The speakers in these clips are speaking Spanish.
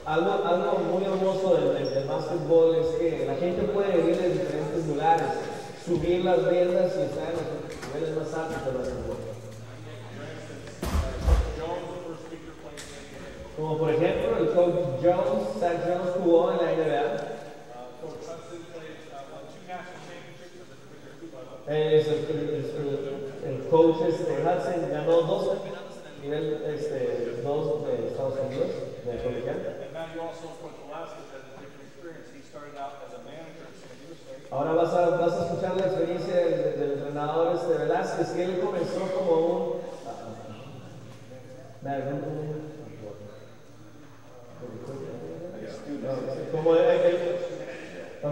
algo muy hermoso del básquetbol es que la gente puede venir de diferentes lugares, subir las riendas y estar en los niveles más altos del básquetbol. Como por ejemplo el coach Jones, Zach Jones jugó en la NBA. El coach Hudson ganó dos nivel 2 de Estados Unidos, de colegial. Ahora vas a escuchar la experiencia del entrenador Velázquez, que él comenzó como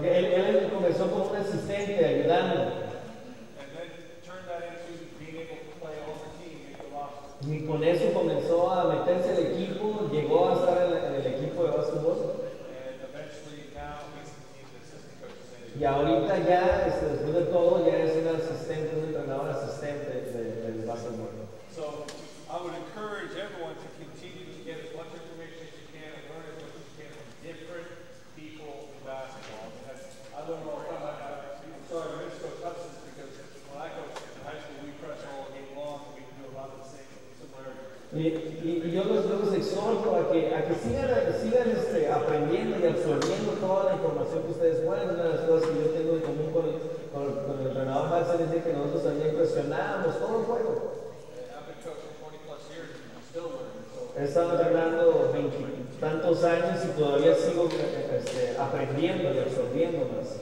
él comenzó como un asistente ayudando. Y con eso comenzó a meterse al equipo, llegó a estar en el equipo de básquetbol. Y ahorita ya, después de todo, ya es un asistente, un entrenador asistente del básquetbol. So, I would encourage everyone to continue to get as much information as you can and learn as much as you can from different people in basketball. I learned all the time. I'm sorry, I missed Coach Hudson because when I coached in high school, we press all game long and we can do a lot of the same similarities. Y yo los exhorto a que sigan aprendiendo y absorbiendo toda la información que ustedes pueden. Una de las cosas que yo tengo en común con el entrenador Hudson es de que nosotros también cuestionamos todo el juego. He estado entrenando 20 tantos años y todavía sigo aprendiendo y absorbiendo más.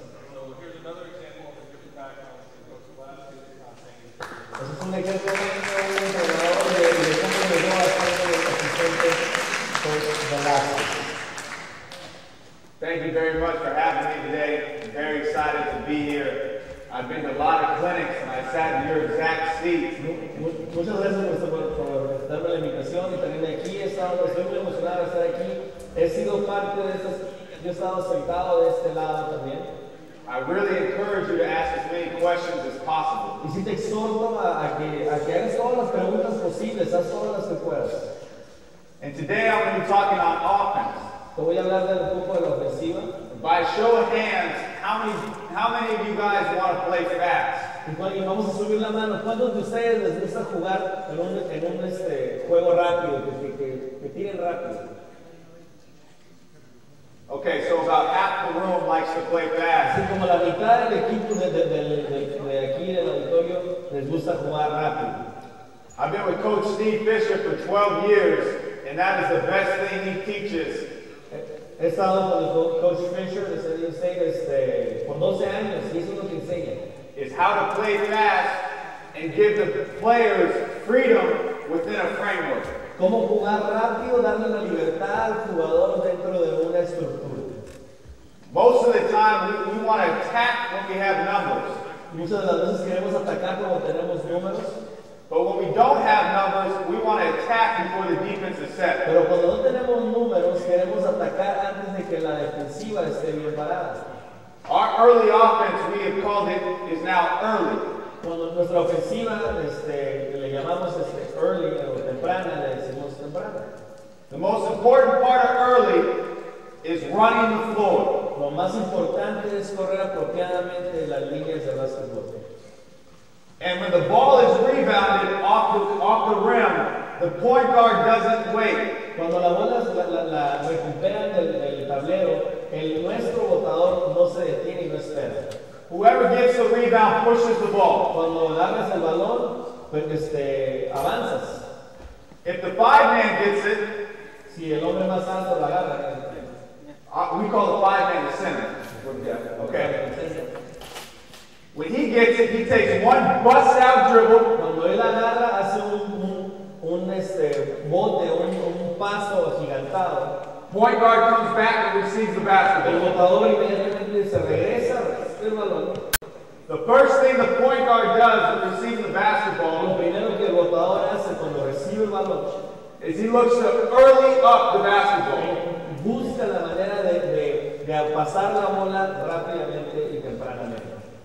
Ese es un ejemplo de un entrenador de cómo llegó a ser el asistente de Velázquez. Thank you very much for having me today. I'm very excited to be here. I've been to a lot of clinics and I sat in your exact seat. Muchas gracias por darme la invitación y tenerme aquí. Estoy muy emocionado de estar aquí. He sido parte de estas, yo he estado sentado de este lado también. I really encourage you to ask as many questions as possible. Y si te exhorto a que hagas todas las preguntas posibles, haz todas las que puedas. And today I'm going to be talking on offense. Te voy a hablar de un poco de la ofensiva. By show of hands, how many of you guys want to play fast? Y vamos a subir la mano. ¿Cuántos de ustedes les gusta jugar en un juego rápido, que tiren rápido? Okay, so about half the room likes to play fast. Así como la mitad del equipo de aquí del auditorio les gusta jugar rápido. I've been with Coach Steve Fisher for 12 years, and that is the best thing he teaches. He estado con el Coach Fisher de San Diego State por 12 años y eso es lo que enseña. Is how to play fast and give the players freedom within a framework. Cómo jugar rápido, darle la libertad al jugador dentro de una estructura. Most of the time, we want to attack when we have numbers. Muchas de las veces queremos atacar cuando tenemos números. But when we don't have numbers, we want to attack before the defense is set. Pero cuando no tenemos números, queremos atacar antes de que la defensiva esté bien parada. Our early offense, we have called it, is now early. Cuando nuestra ofensiva le llamamos early o temprana, le decimos temprana. The most important part of early is running the floor. Lo más importante es correr apropiadamente las líneas de básquetbol. And when the ball is rebounded off the rim, the point guard doesn't wait. Cuando la bola la recuperan del tablero, nuestro botador no se detiene y no espera. Whoever gets the rebound pushes the ball. Cuando agarras el balón, pues avanzas. If the 5-man gets it, si el hombre más alto la agarra, we call the 5-man the center. Okay. When he gets it, he takes one bust-out dribble. Cuando él agarra, hace bote, un paso agigantado. Point guard comes back and receives the basketball. El botador inmediatamente se regresa, recibe el balón. The first thing the point guard does when receiving the basketball, lo primero que el botador hace cuando recibe el balón, is he looks to early up the basketball. Busca la manera de pasar la bola rápidamente y tempranamente.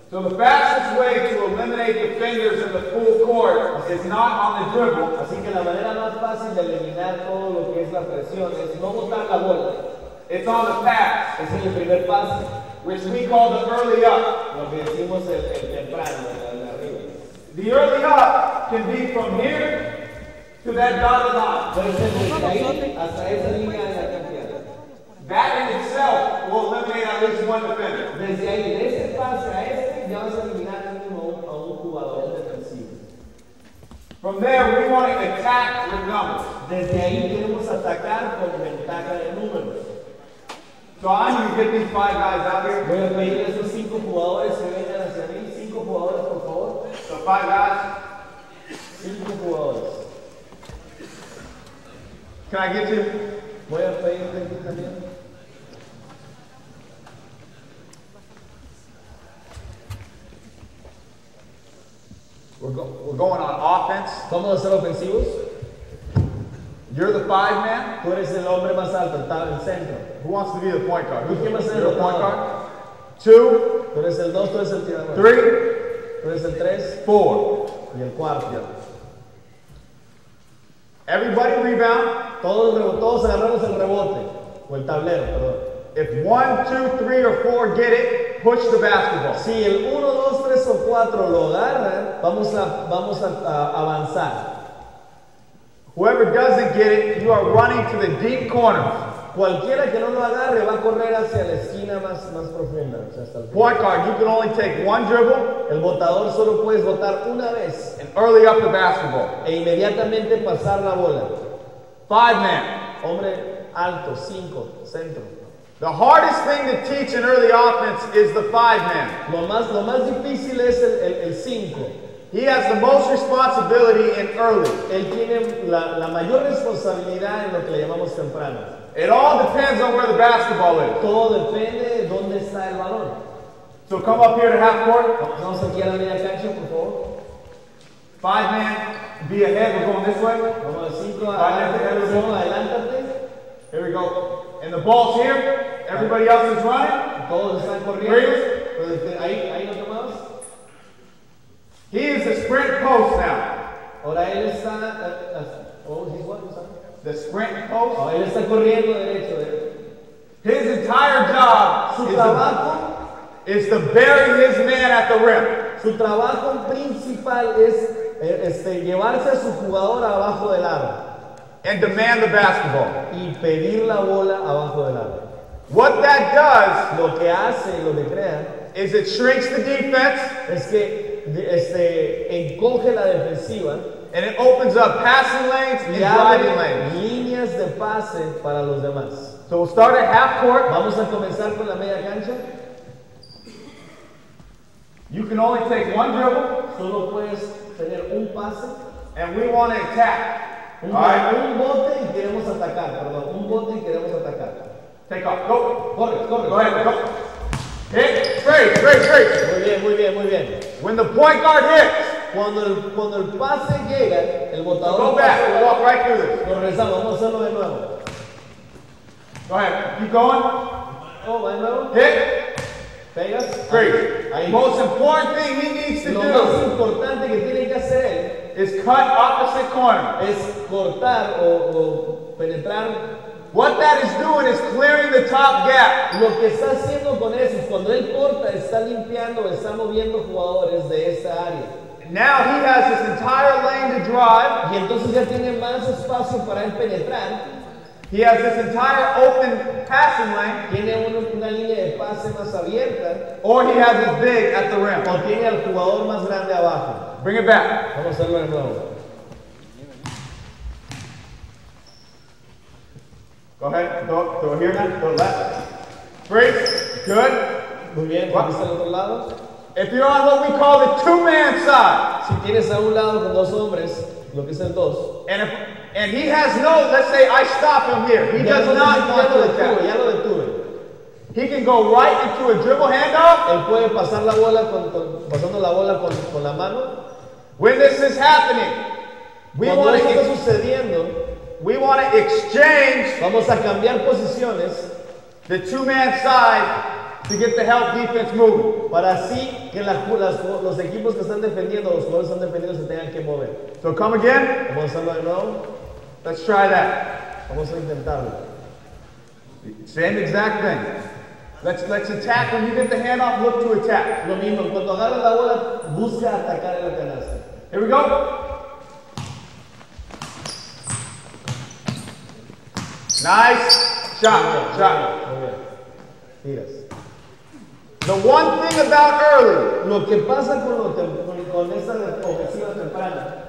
So the fastest way to eliminate the fingers in the full court is not on the dribble. Así que la manera más fácil de eliminar todo lo que es la presión es no botar la bola. It's on the pass, Es en el primer pase, which we call the early up. lo que decimos el temprano, el de arriba. The early up can be from here to that dotted line. Puede ser desde ahí hasta esa línea de la cantidad. That in itself will eliminate at least one defender. Desde ahí, de ese pase a este, ya vas a eliminar mínimo a un jugador defensivo. From there, we want to attack with numbers. Desde ahí queremos atacar con ventaja de números. So I'm going to get these 5 guys out here. Voy a pedir a esos 5 jugadores que vengan hacia mí. 5 jugadores, por favor. So 5 guys. 5 jugadores. Can I get you? Voy a pedirte aquí también. We're going on offense. Vamos a ser ofensivos. You're the 5 man. Tú eres el hombre más alto, el centro. Who wants to be the point guard? ¿Quién va a ser You're el the point anotador? guard. 2, Tú eres el 2, tú eres el tirador. 3, Tú eres el 3 4. y el cuarto. Everybody rebound. Todos agarramos el rebote, o el tablero, perdón. If 1, 2, 3, or 4 get it, push the basketball. Si el 1, 2, 3 o 4 lo agarran, vamos a avanzar. Whoever doesn't get it, you are running to the deep corner. Cualquiera que no lo agarre va a correr hacia la esquina más profunda. O sea, hasta el Point guard, you can only take 1 dribble El botador solo puedes botar una vez and early up the basketball. e inmediatamente pasar la bola. 5 man. Hombre alto, 5, centro. The hardest thing to teach in early offense is the 5 man. Lo más difícil es el 5. He has the most responsibility in early. Él tiene la mayor responsabilidad en lo que le llamamos temprano. It all depends on where the basketball is. Todo depende de dónde está el balón. So come up here to half court. Vamos aquí a la media cancha, por favor. 5 man, be ahead. We're going this way. Vamos a 5, adelántate. Here we go. And the ball's here. Everybody else is running. Todos están corriendo. Pues, ahí lo tomamos. He is the sprint post now. Ahora él está. He's what? The sprint post. Él está corriendo derecho. His entire job Su trabajo is to bury his man at the rim. Su trabajo principal es llevarse a su jugador abajo del aro And demand the basketball. y pedir la bola abajo del aro. What that does Lo que hace, lo que crea, is it shrinks the defense es que encoge la defensiva and it opens up passing lanes and y driving abre lanes. líneas de pase para los demás. So we'll start at half court. Vamos a comenzar con la media cancha. You can only take 1 dribble Solo puedes tener un pase, and we want to attack. un All right. bote y queremos atacar, perdón, un bote y queremos atacar. Take off. Go. Corre. Go ahead. Go. Hit. Straight. Muy bien. When the point guard hits, Cuando el pase llega, el botador go back. We'll walk right through this. Nos regresamos, vamos a hacerlo de nuevo. Go ahead. Keep going. Va de nuevo. Hit. Pegas. Great. Ahí. Most important thing he needs to Lo más do importante que tiene que hacer is cut opposite corner. él es cortar o penetrar. What that is doing is clearing the top gap. Lo que está haciendo con eso es cuando él corta, está limpiando, está moviendo jugadores de esa área. Now he has this entire lane to drive. Y entonces ya tiene más espacio para él penetrar. He has this entire open passing lane, Tiene una línea de pase más abierta. or he has his big at the rim. O tiene al jugador más grande abajo. Bring it back. Vamos a hacerlo de nuevo. Go ahead. Go here now. Go left. Freeze. Good. Muy bien, aquí está el otro lado. If you're on what we call the 2-man side, Si tienes a un lado con dos hombres, lo que es el 2. and he has no, let's say I stop him here. He does not want to attack. Ya lo detuve. He can go right into a dribble handoff. Él puede pasar la bola pasando la bola con la mano. When this is happening, we Cuando want eso está to sucediendo, exchange vamos a cambiar posiciones the 2-man side to get the help defense moving. para así que los equipos que están defendiendo, los jugadores que están defendiendo se tengan que mover. So come again. Vamos a hacerlo de nuevo. Let's try that. Vamos a intentarlo. Same exact thing. Let's attack. When you get the handoff, look to attack. Lo mismo, cuando agarras la bola, busca atacar en la canasta. Here we go. Nice shot. Muy bien. Tiras. The one thing about early, Lo que pasa con esta ofensiva temprana,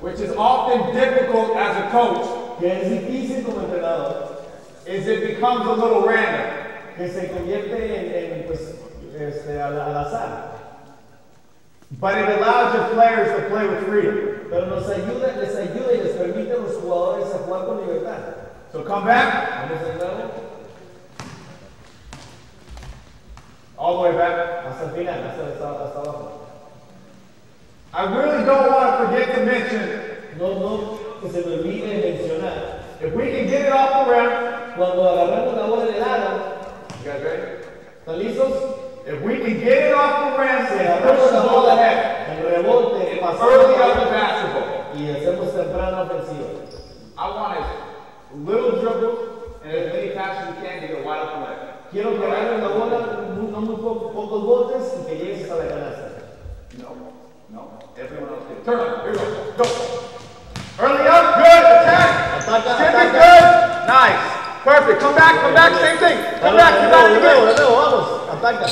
which is often difficult as a coach, que es difícil como entrenador, is it becomes a little random. que se convierte en pues, al azar. But it allows your players to play with freedom. Pero les ayuda y les permite a los jugadores a jugar con libertad. So come back. Vamos de nuevo. All the way back. Hasta el final, hasta abajo. I really don't want to forget to mention, No, que se me olvide mencionar. if we can get it off the rim. Cuando agarramos la bola en el aro, You guys ready? ¿están listos? If we can get it off the rim, Si and agarramos push the la ball bola ahead. en rebote, Early pasamos up the basketball. y hacemos temprana ofensiva. I want as little dribbles and as many passes as you can to get wide open leg. Quiero que agarren la bola, no muy pocos botes y que llegues hasta la canasta. No. Everyone else did. Turn on. Here we go. Go. Early up. Good. Attack. Tip it good. Nice. Perfect. Come back. Same thing. Come back. You got it again. De nuevo, vamos. Ataca.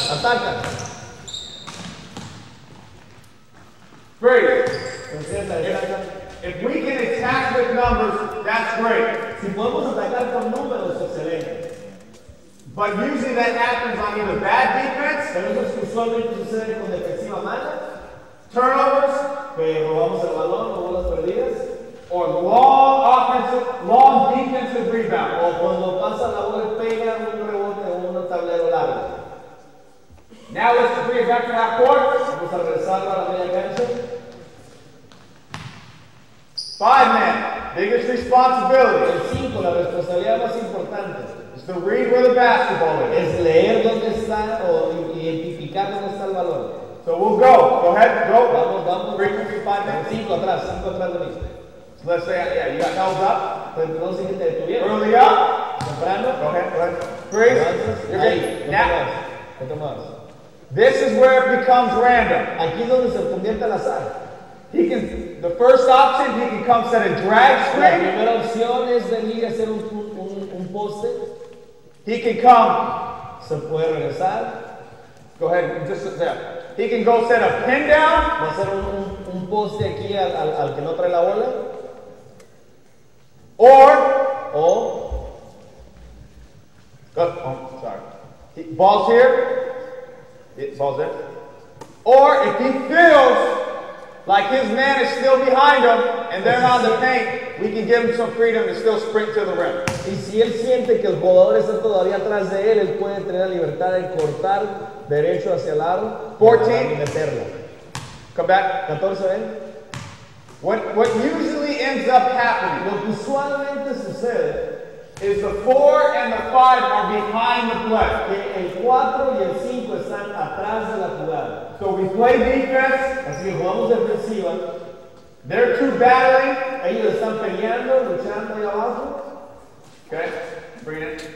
Great. Ataca. If we can attack with numbers, that's great. Si podemos atacar con números, excelente. But usually that happens on either bad defense, Pero eso usualmente sucede con defensiva mala, turnovers, que robamos el balón o bolas perdidas, or long defensive rebound. o cuando pasa la bola y pega un rebote o un tablero largo. Now let's bring it back to half court. Vamos a regresarlo a la media cancha. 5-man, biggest responsibility El 5, la responsabilidad más importante, is to read where the basketball is. es leer dónde está o identificar dónde está el balón. So we'll go. Go ahead, go. Vamos. 5 5 atrás de mí. So let's say, yeah, you got held up. No sé que te detuvieron. Early up. Temprano. Go ahead. Freeze. You're Ahí, good. Now, ¿qué tomas? this is where it becomes random. Aquí es donde se convierte al azar. The first option, he can come set a drag La screen. primera opción es venir a hacer un poste. He can come, Se puede regresar. go ahead, just there. He can go set a pin down. Va a hacer un poste aquí al que no trae la bola. O sorry. Ball's here. Ball's there. Or if he feels like his man is still behind him and they're on the paint, we can give him some freedom to still sprint to the rim. y si él siente que el jugador está todavía atrás de él puede tener la libertad de cortar derecho hacia el aro 14. y meterla. Come back. 14, ¿ven? What usually ends up happening Lo que usualmente sucede is the 4 and the 5 are behind the play. que el 4 y el 5 están atrás de la jugada. So we play defense. Así que jugamos defensiva. They're two battling. Ellos están peleando, luchando ahí abajo. Okay, bring it in.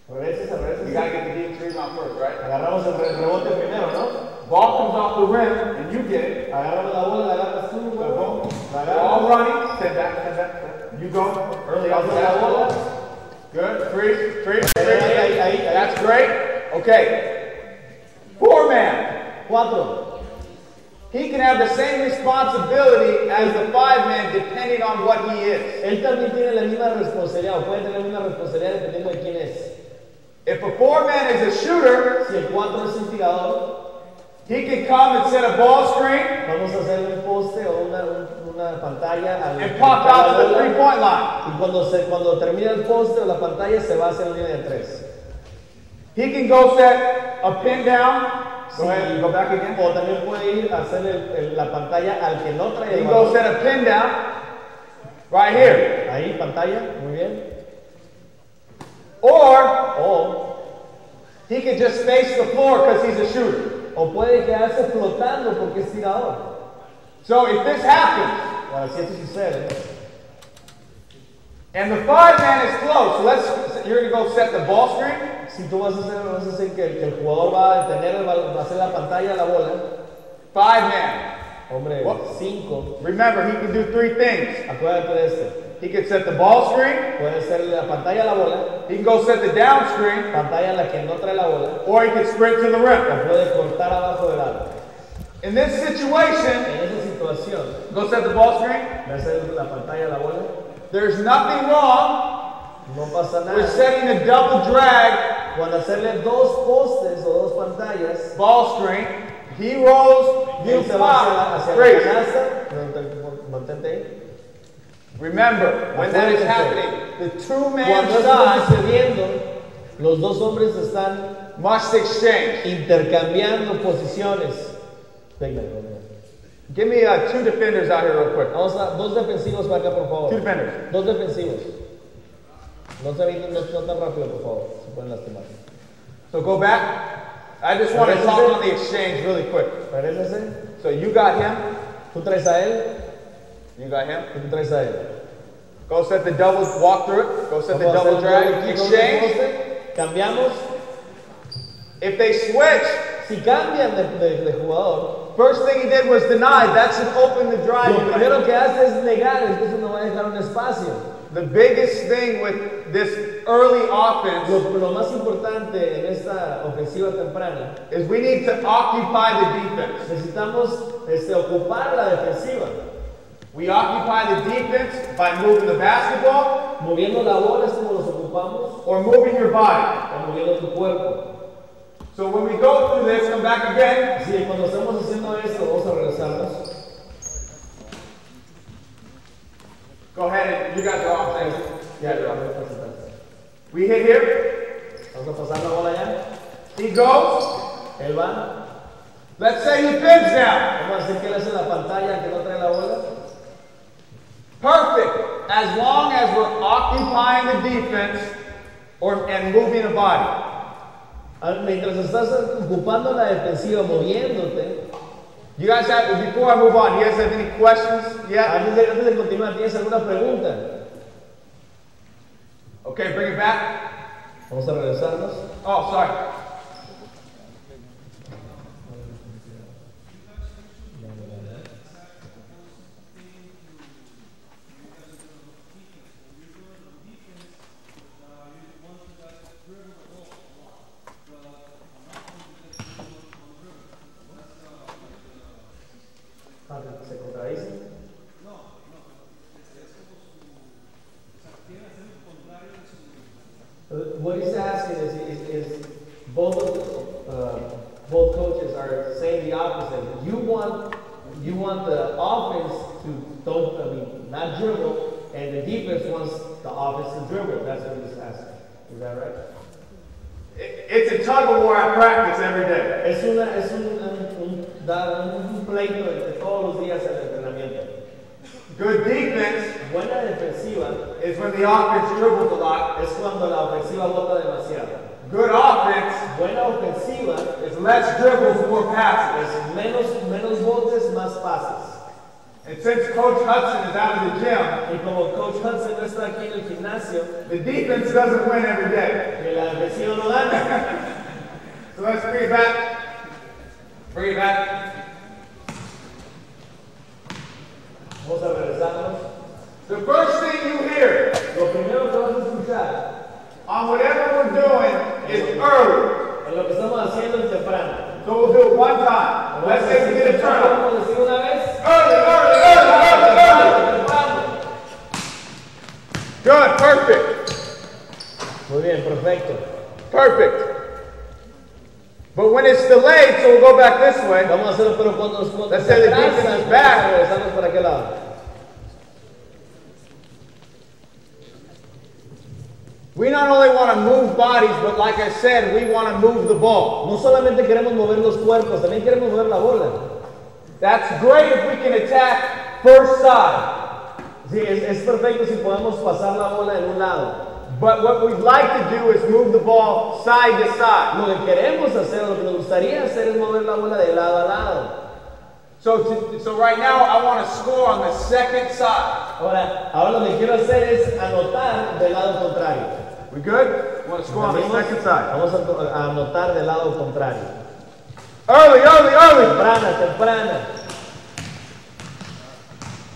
Regreses. You gotta get the defense rebound first, right? Agarramos el rebote primero, ¿no? Ball comes off the rim and you get it. Agarramos la bola, la agarras tú, huevo. La They're all agarras. running. Stand back. You go early off the Pasas la bola. basketball. Good. Freeze. Ahí. That's great. Okay. 4-man. 4. He can have the same responsibility as the 5-man depending on what he is. Él también tiene la misma responsabilidad, o puede tener la misma responsabilidad dependiendo de quién es. If a 4-man is a shooter, Si el 4 es un tirador, he can come and set a ball screen vamos a hacer un poste o una pantalla al and pop out to the 3-point line. y cuando termina el poste o la pantalla se va a hacer la línea de 3. He can go set a pin down. Go ahead, go back again. O también puede ir a hacer la pantalla al que no trae He el can go balón. set a pin down right here. Ahí, pantalla, muy bien. Or he can just face the floor because he's a shooter. O puede quedarse flotando porque es tirador. So if this happens, Ahora, si esto sucede, And the 5-man is close. So you're going to go set the ball screen. Si tú vas a hacer que el jugador va a detener el balón, va a hacer la pantalla a la bola. 5-man. Hombre, 5. Remember, he can do 3 things. Acuérdate de esto. He can set the ball screen. Puede hacer la pantalla a la bola. He can go set the down screen. Pantalla a la que no trae la bola. Or he can sprint to the rim. O puede cortar abajo del aro. In this situation, En esa situación, go set the ball screen. va a hacer la pantalla a la bola. There's nothing wrong No pasa nada. with setting a double drag Cuando hacerle 2 postes o 2 pantallas, ball screen. He rolls, you él se va pop, hacia la freeze. canasta. Mantente ahí. Remember, when that is happening, the 2-man Cuando eso está side sucediendo, los dos hombres están must exchange. intercambiando posiciones. Venga, venga. Give me 2 defenders out here real quick. Vamos a 2 defensivos para acá, por 2 favor. defenders. 2 defensivos. No se avienten, no tan rápido, por favor. Se pueden lastimar. So go back. I just want to talk on the exchange really quick. Regrésense. So you got him. Tú traes a él. You got him. Tú traes a él. Go set the double, walk through it. Go set the Vamos a double hacer drag, doble exchange. poste. Cambiamos. If they switch, Si cambian de jugador, first thing he did was deny. That should open the drive. lo primero que hace es negar, entonces no va a dejar un espacio. The biggest thing with this early offense Lo más importante en esta ofensiva temprana, is we need to occupy the defense. necesitamos ocupar la defensiva. We occupy the defense by moving the basketball Moviendo la bola es como los ocupamos, or moving your body. o moviendo tu cuerpo. So when we go through this, come back again. Sí, cuando estamos haciendo esto, vamos a regresarnos. Go ahead and you guys are off. Ya, ya, vamos a pasar. We hit here. Vamos a pasar la bola ya. He goes. Él va. Let's say he pins down. Vamos a decir que él hace la pantalla que no trae la bola. Perfect. As long as we're occupying the defense and moving the body. Mientras estás ocupando la defensiva, moviéndote. You guys have, before I move on, you guys have any questions yet? Antes de continuar, ¿tienes alguna pregunta? Okay, bring it back. Vamos a regresarnos. Oh, sorry. ¿Se contradice? What he's asking is both coaches are saying the opposite. You want the offense to not dribble, and the defense wants the offense to dribble. That's what he's asking. Is that right? It's a tug of war at practice every day. Es un pleito de todos los días en el entrenamiento. Good defense Buena defensiva is when the offense dribbles a lot. es cuando la ofensiva bota demasiado. Good offense Buena ofensiva is less dribbles, more passes. es menos botes, más pases. And since Coach Hudson is out of the gym, Y como Coach Hudson no está aquí en el gimnasio, the defense doesn't win every day. que la defensiva no gana. So let's bring it back. Bring it back. Vamos a regresarnos. The first thing you hear Lo primero que vamos a escuchar on whatever we're doing is early. en lo que estamos haciendo es temprano. So we'll do it one time. Let's say we get a turnover. Vamos a decir una vez. Early. Good, perfect. Muy bien, perfecto. Perfect. But when it's delayed, so we'll go back this way. Vamos a hacerlo, pero cuando Let's say the defense is back. regresamos para aquel lado. We not only want to move bodies, but like I said, we want to move the ball. No solamente queremos mover los cuerpos, también queremos mover la bola. That's great if we can attack first side. Sí, es perfecto si podemos pasar la bola en un lado. But what we'd like to do is move the ball side to side. Lo que queremos hacer, lo que nos gustaría hacer es mover la bola de lado a lado. So right now I want to score on the second side. Ahora lo que quiero hacer es anotar del lado contrario. We good? We want to score on the second side. Vamos a anotar del lado contrario. Early. Temprana.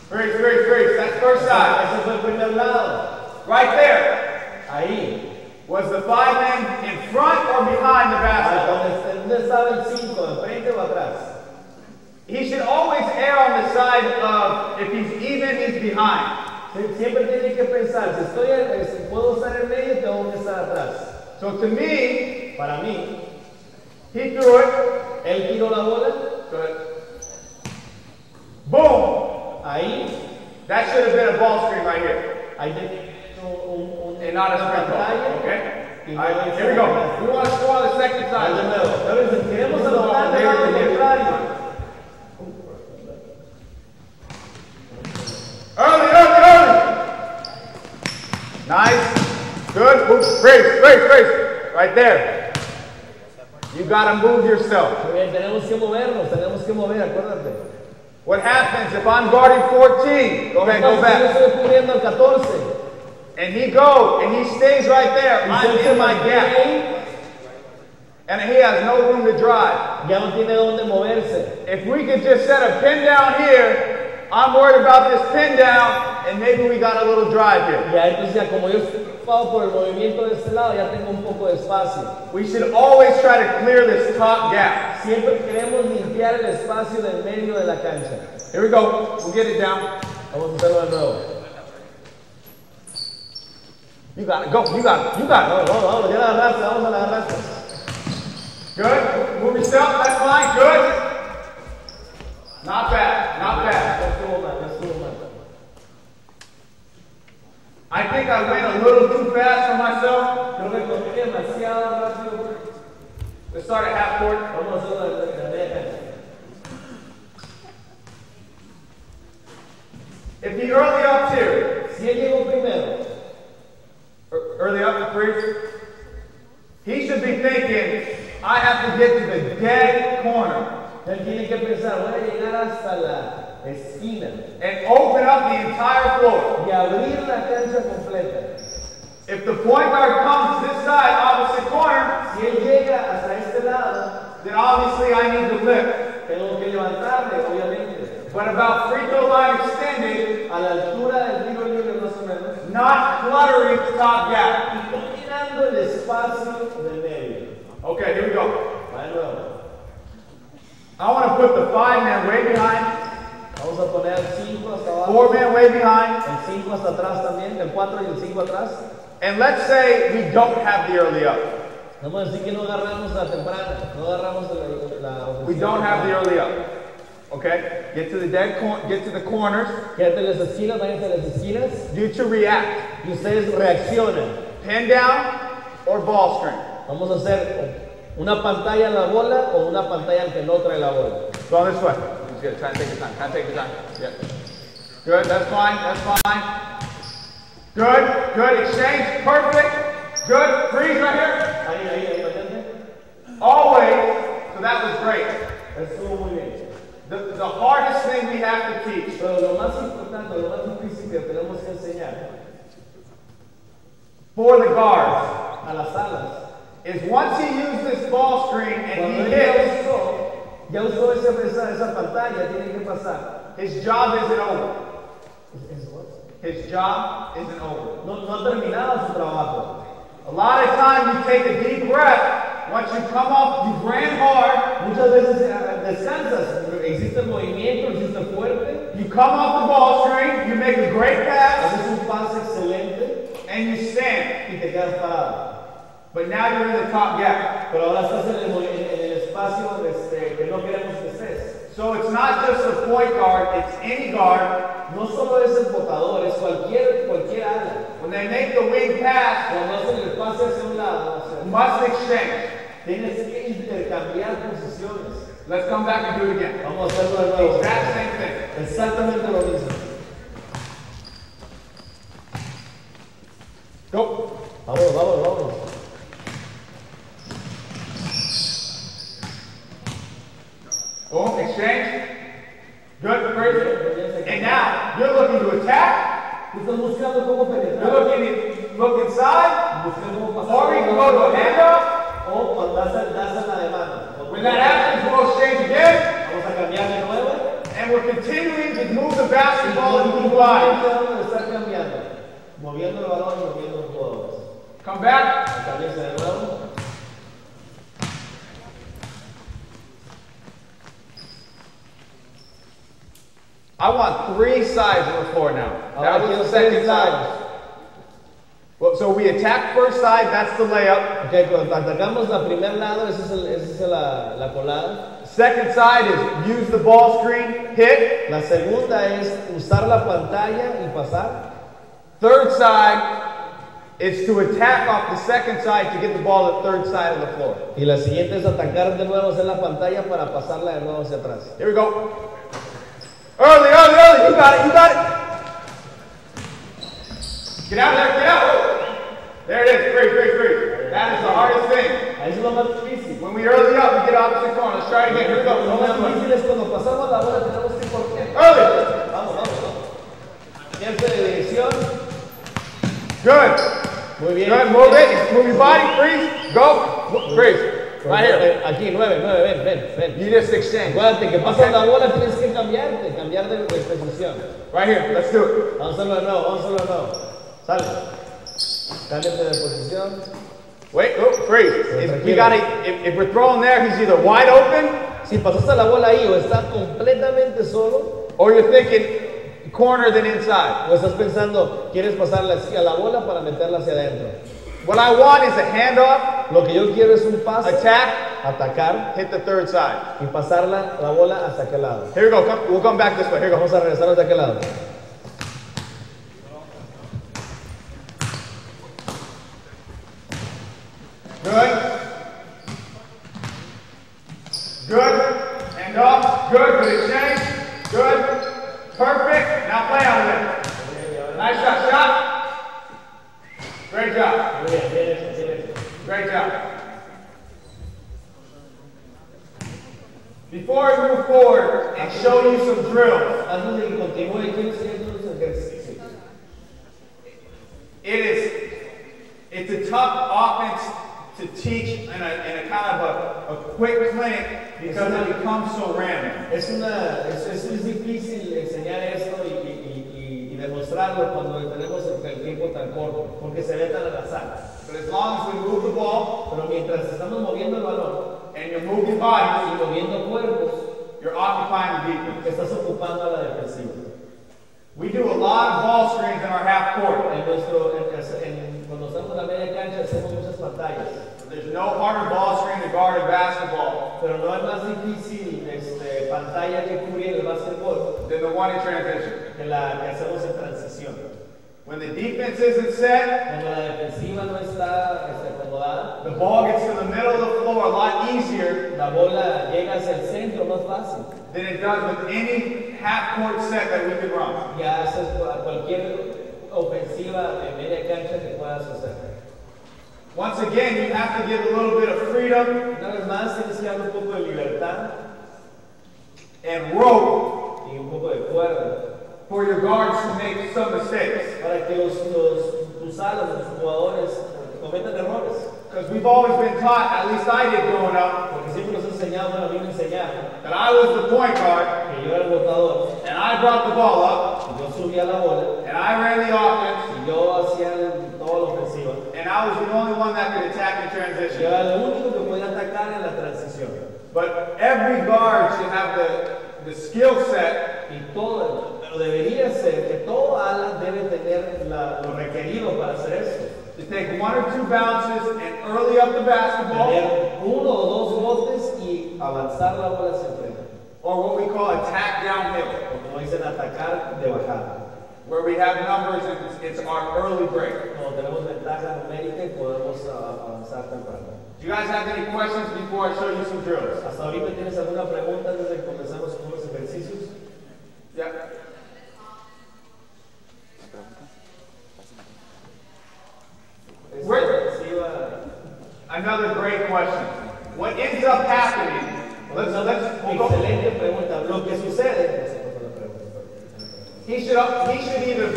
Freeze. That's first side. Ese fue el primer lado. Right there. Ahí. Was the 5 men in front or behind the basket? ¿Dónde estaba el 5? ¿Enfrente o atrás? He should always err on the side of, if he's even, he's behind. Siempre tiene que pensar, si puedo estar en medio, tengo que estar atrás. So to me, para mí, he threw it. Él tiró la bola. Good. Boom. Ahí. That should have been a ball screen right here. Ahí tenía and not a screen ball. Okay? All right, here we go. We want to score on the second side. Queremos anotar del lado contrario. Early. Nice. Good. Brace. Right there. You got to move yourself. Tenemos que mover, acuérdate. What happens if I'm guarding 14? Go ahead, go back. Yo estoy cubriendo el 14. And he goes, and he stays right there. I'm in my gap. And he has no room to drive. Ya no tiene dónde moverse. If we could just set a pin down here, I'm worried about this pin down, and maybe we got a little drive here. Ya entonces ya como yo estoy preocupado por el movimiento de este lado, ya tengo un poco de espacio. We should always try to clear this top gap. Siempre queremos limpiar el espacio del medio de la cancha. Here we go. We'll get it down. Vamos a hacerlo de nuevo. You got it. Go. You got it. Vamos, ya la arrastra, vamos a la arrastra. Good. Move yourself. That's fine. Good. Not bad. Ya estuvo mal. I think I went a little too fast for myself. Creo que corrí demasiado rápido. Let's start at half court. Vamos a hacerlo de la media cancha. If he early ups here, si él llegó primero, early up, freeze, he should be thinking, I have to get to the dead corner. Él tiene que pensar, voy a llegar hasta la esquina. And open up the entire floor. Y abrir la cancha completa. If the point guard comes to this side, opposite corner, si él llega hasta este lado, then obviously I need to lift. Tengo que levantarme, obviamente. But about free throw line extended, a la altura del tiro libre más o menos, not cluttering the top gap. Y combinando el espacio del medio. Okay, here we go. Va de nuevo. I want to put the 5-man way behind. Vamos a poner el 5 hasta abajo. 4-man way behind. El 5 hasta atrás también, el 4 y el 5 atrás. And let's say we don't have the early up. Vamos a decir que no agarramos la temprana, no agarramos la we don't have the early up. Okay? Get to the get to the corners. Quédate en las esquinas, váyanse a las esquinas. You to react. Y ustedes reaccionan. Pin down or ball screen. Vamos a hacer una pantalla en la bola o una pantalla que no trae la bola. Go this way. Just get try and take your time. Try and take your time. Yeah. Good. That's fine. That's fine. Good. Good. Exchange. Perfect. Good. Freeze right here. Ahí, always. So that was great. Estuvo muy bien. The hardest thing we have to teach. Pero lo más importante, lo más difícil que tenemos que enseñar for the guards a las alas is once he used this ball screen and he hits, ya usó esa pantalla, tiene que pasar. His job isn't over. What? His job isn't over. No ha terminado su trabajo. A lot of times you take a deep breath. Once you come up, you ran hard. Muchas veces descansas. Existe movimiento, existe fuerte. You come off the ball screen, you make a great pass. Haces un pase excelente. And you stand. Y te quedas parado. But now you're in the top gap. Pero ahora estás en el espacio que no queremos que estés. So it's not just the point guard, it's any guard. No solo es el botador, es cualquier ala. When they make the wing pass, cuando hacen el pase hacia un lado, must exchange. Tienes que intercambiar posiciones. Let's come back and do it again. Vamos a hacerlo de nuevo. Exact same thing. Exactamente lo mismo. Go. Vamos. Boom, exchange. years. And now you're looking to attack. Estás buscando cómo penetrar. You're looking to look inside. Buscando cómo pasar. Or we can go to a handoff. O cuando das la de mano. When that happens, we'll exchange again. Vamos a cambiar de nuevo. And we're continuing to move the basketball and move bodies. Estar cambiando. Moviendo el balón y moviendo los jugadores. Come back. Cambiarse de nuevo. I want 3 sides of the floor now. That was the second side. Well, so we attack first side, that's the layup. Okay, cuando atacamos la primer lado, esa es la colada. Second side is use the ball screen, hit. La segunda es usar la pantalla y pasar. Third side is to attack off the second side to get the ball at third side of the floor. Y la siguiente es atacar de nuevo hacia la pantalla para pasarla de nuevo hacia atrás. Here we go. Early, early, early. You got it, you got it. Get out there, get out. There it is. Great, great, great. That is the hardest thing. Eso es lo más difícil. When we early up, we get opposite corner. Let's try it again. Here we go. Lo más difícil es cuando pasamos la bola tenemos que ir por qué. Early. Vamos, vamos, vamos. Cambiarse de dirección. Good. Muy bien. Good. Move it. Move your body. Freeze. Go. Freeze. Right here. Aquí, 9, ven. You just exchange. Acuérdate que pasas la bola, tienes que cambiar de posición. Right here. Let's do it. Vamos a hacerlo de nuevo, Sale. Cámbiate de posición. Wait, oh, freeze. If we're throwing there, he's either wide open. Si pasaste la bola ahí o estás completamente solo. Or you're thinking corner than inside. O estás pensando, quieres pasarla a la bola para meterla hacia adentro. What I want is a handoff. Lo que yo quiero es un pase. Attack. Atacar. Hit the third side. Y pasarla la bola hasta aquel lado. Here we go. We'll come back this way. Here we go. Vamos a regresar hasta aquel lado. Good. Good. Hand off. Good. Good exchange. Good. Perfect. Now play out of it. Nice shot. Great job. Great job. Before I move forward and show you some drills, Antes de que continúe, quiero enseñarte unos ejercicios. it's a tough offense to teach in a kind of a quick clinic because it becomes so random. Es difícil enseñar esto y demostrarlo cuando tenemos el tiempo tan corto, porque se ve tan al azar. But as long as we move the ball, Pero mientras estamos moviendo el balón and you're moving bodies, y moviendo cuerpos, you're occupying the defense. estás ocupando a la defensiva. We do a lot of ball screens in our half court. Cuando estamos en la media cancha hacemos muchas pantallas. There's no harder ball screen to guard in basketball Pero no es más difícil pantalla que cubrir el básquetbol than the one in transition. que la que hacemos en transición. When the defense isn't set, Cuando la defensiva no está acomodada, the ball gets to the middle of the floor a lot easier la bola llega hacia el centro más fácil. than it does with any half-court set that we can run. Ya haces cualquier ofensiva de media cancha que puedas hacer. Once again, you have to give a little bit of freedom Una vez más tienes que dar un poco de libertad and rope y un poco de cuerda for your guards to make some mistakes. para que tus alas, tus jugadores cometan errores. Because we've always been taught, at least I did growing up, Porque siempre nos enseñaron, bueno, a mí me enseñaron that I was the point guard que yo era el botador and I brought the ball up y yo subía la bola and I ran the offense y yo hacía toda la ofensiva. and I was the only one that could attack in Yo transition. era el único que podía atacar en la transición. But every guard should have the skill set Y todo, pero debería ser que todo ala debe tener lo requerido para hacer eso. to take 1 or 2 bounces and early up the basketball, Tener 1 o 2 botes y avanzar la bola hacia enfrente. or what we call attack downhill, O como dicen, atacar de bajada. where we have numbers and it's our early break. Cuando tenemos ventaja numérica y podemos avanzar temprano. Do you guys have any questions before I show you some drills? ¿Hasta ahorita tienes alguna pregunta antes de que comencemos con los ejercicios? Yeah. Another great question. What ends up happening? We'll go. Excelente pregunta. Lo que sucede. he should either,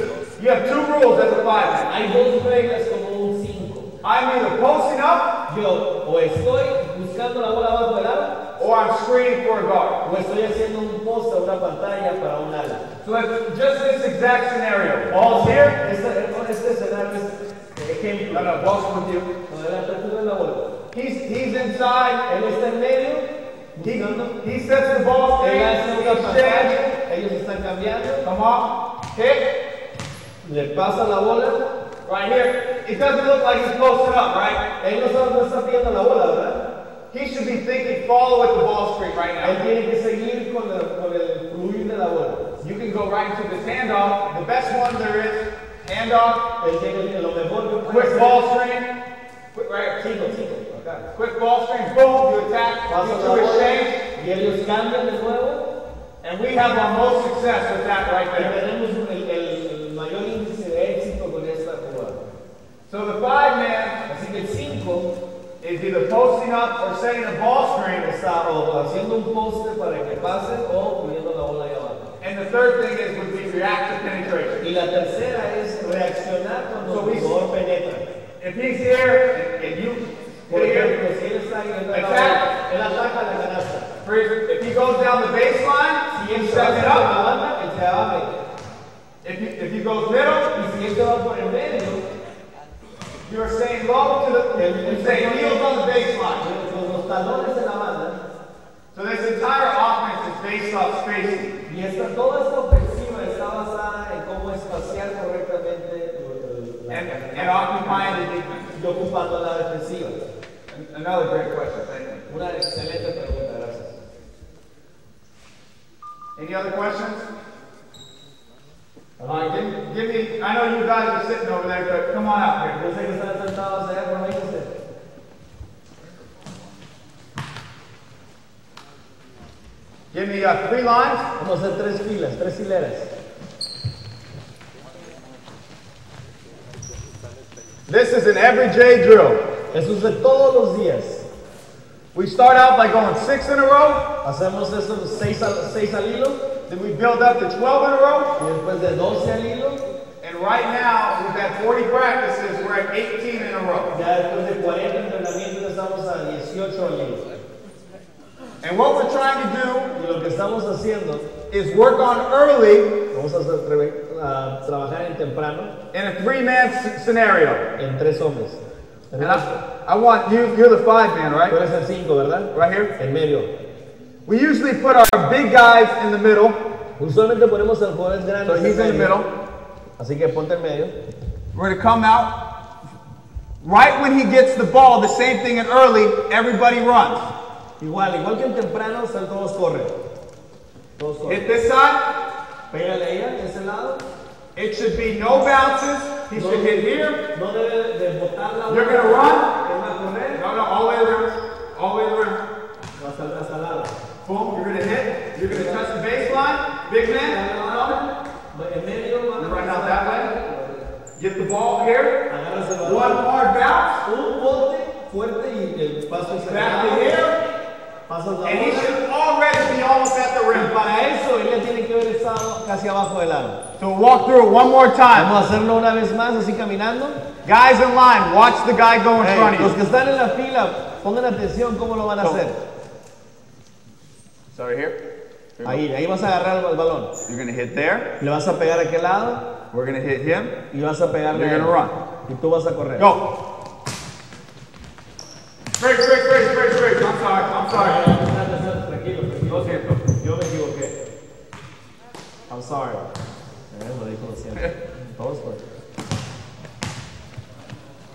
you have two rules as a 5-man. Hay dos reglas como un 5. I'm either posting up Yo o estoy buscando la bola abajo del aro or I'm screening for a guard. o estoy haciendo un poste, una pantalla para un ala. So it's just this exact scenario. Ball's here. Este escenario es ejemplo. No, no, ball's with you. Con la apertura de la bola. He's inside. Él está en medio. He sets the ball Él straight. hace una Exchange. pantalla. Ellos están cambiando. Come on. Hit. Le pasa la bola. Right here. It doesn't look like he's posted up, right? Él no está pidiendo la bola, ¿verdad? He should be thinking follow with the ball screen right Él now. tiene que seguir con el fluir de la bola. You can go right into this handoff. The best one there is. Handoff. Él tiene lo mejor que puede Quick hacer. ball screen. Quick, right. Sigo, acá. Quick ball screen. Boom. You attack. Pasa You la do bola exchange. y ellos cambian de nuevo. And we have our most success with that right Y there. tenemos el mayor índice de éxito con esta jugada. So the 5-man Así que el 5 is either posting up or setting a ball screen. está o haciendo un poste para que pase o poniendo la bola ahí abajo. And the third thing is would be reactive penetration. Y la tercera es reaccionar cuando el jugador penetra. If he's here and you Por hit ejemplo, here, si él está ahí en la Attack. él ataca la canasta. if he goes down the baseline, Si él he se va sets it hacia la up. banda, él se abre. If he goes middle, Y si él se va por el medio, you're staying low to the, you're staying heels on the baseline. con los talones en la banda, So this entire offense is based off spacing. y toda esta ofensiva está basada en cómo espaciar correctamente And occupying the defense. y ocupando la defensiva. Another great question, thank you. Una excelente pregunta, gracias. Any other questions? All right, give me, I know you guys are sitting over there, but come on out here. Yo sé que están sentados allá, pero vénganse. Give me 3 lines. Vamos a hacer 3 filas, 3 hileras. This is an everyday drill. Eso es de todos los días. We start out by going 6 in a row, Hacemos esos 6 al hilo, then we build up to 12 in a row, y después de 12 al hilo, and right now, we've had 40 practices, we're at 18 in a row. ya después de 40 entrenamientos estamos a 18 al hilo. And what we're trying to do Y lo que estamos haciendo, is work on early vamos a trabajar en temprano in a 3-man scenario. en 3 hombres. And I want you, you're the 5-man, Tú right? eres el 5, ¿verdad? Right here. En medio. We usually put our big guys in the middle, Usualmente ponemos a los jugadores so grandes he's in the en medio. middle. Así que ponte en medio. We're going to come out. Right when he gets the ball, the same thing in early, everybody runs. Igual que en temprano, todos corren. Todos corren. Hit this side. Pégale a ella, de ese lado. It should be no bounces. He should hit here. No debe de botar la bola. You're gonna run? Él va a correr. No, all the way to the rim. All the way to the rim. Hasta el lado. Boom, you're going to hit. You're going to touch the baseline. Big man. En medio, You're running out that way. Get the ball here. agarras el balón. One hard bounce. Un bote fuerte y el paso es Back to here. Pasas la And he bola. should already be almost at the Y rim. para eso, él ya tiene que haber estado casi abajo del aro. So walk through it one more time. Vamos a hacerlo una vez más, así caminando. Guys in line, watch the guy go in front of Los que you. están en la fila, pongan atención cómo lo van a hacer. So right here. Ahí vas a agarrar el balón. You're going to hit there. Le vas a pegar a aquel lado We're going to hit him. y vas a pegarle. You're a él. gonna run. Y tú vas a correr. Go. Break. I'm sorry. Tranquilo. Yo me equivoqué. I'm sorry. Lo dijo siempre. Todos pues.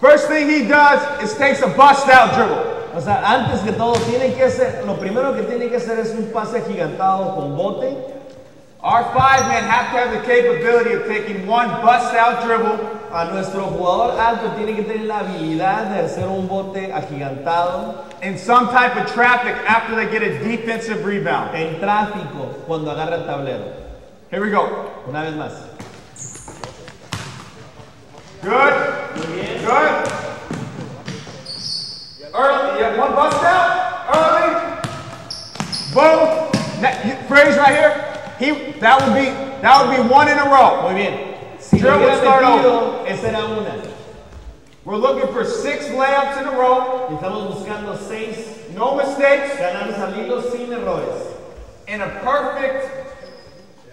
First thing he does is takes a bust out dribble. O sea, antes que todo, tienen que hacer, lo primero que tienen que hacer es un pase agigantado con bote. Our 5-men have to have the capability of taking one bust out dribble A nuestro jugador alto tiene que tener la habilidad de hacer un bote agigantado in some type of traffic after they get a defensive rebound. en tráfico cuando agarra el tablero. Here we go. Una vez más. Good. Muy bien. Good. Early. Yeah, one bust out. Early. Boom. Phrase right here. That would be That would be one in a row. Muy bien. Si Drill lo hubiera would start metido, esa era una. We're looking for 6 layups in a row. Estamos buscando 6 No mistakes. ganados al hilo sin errores. In a perfect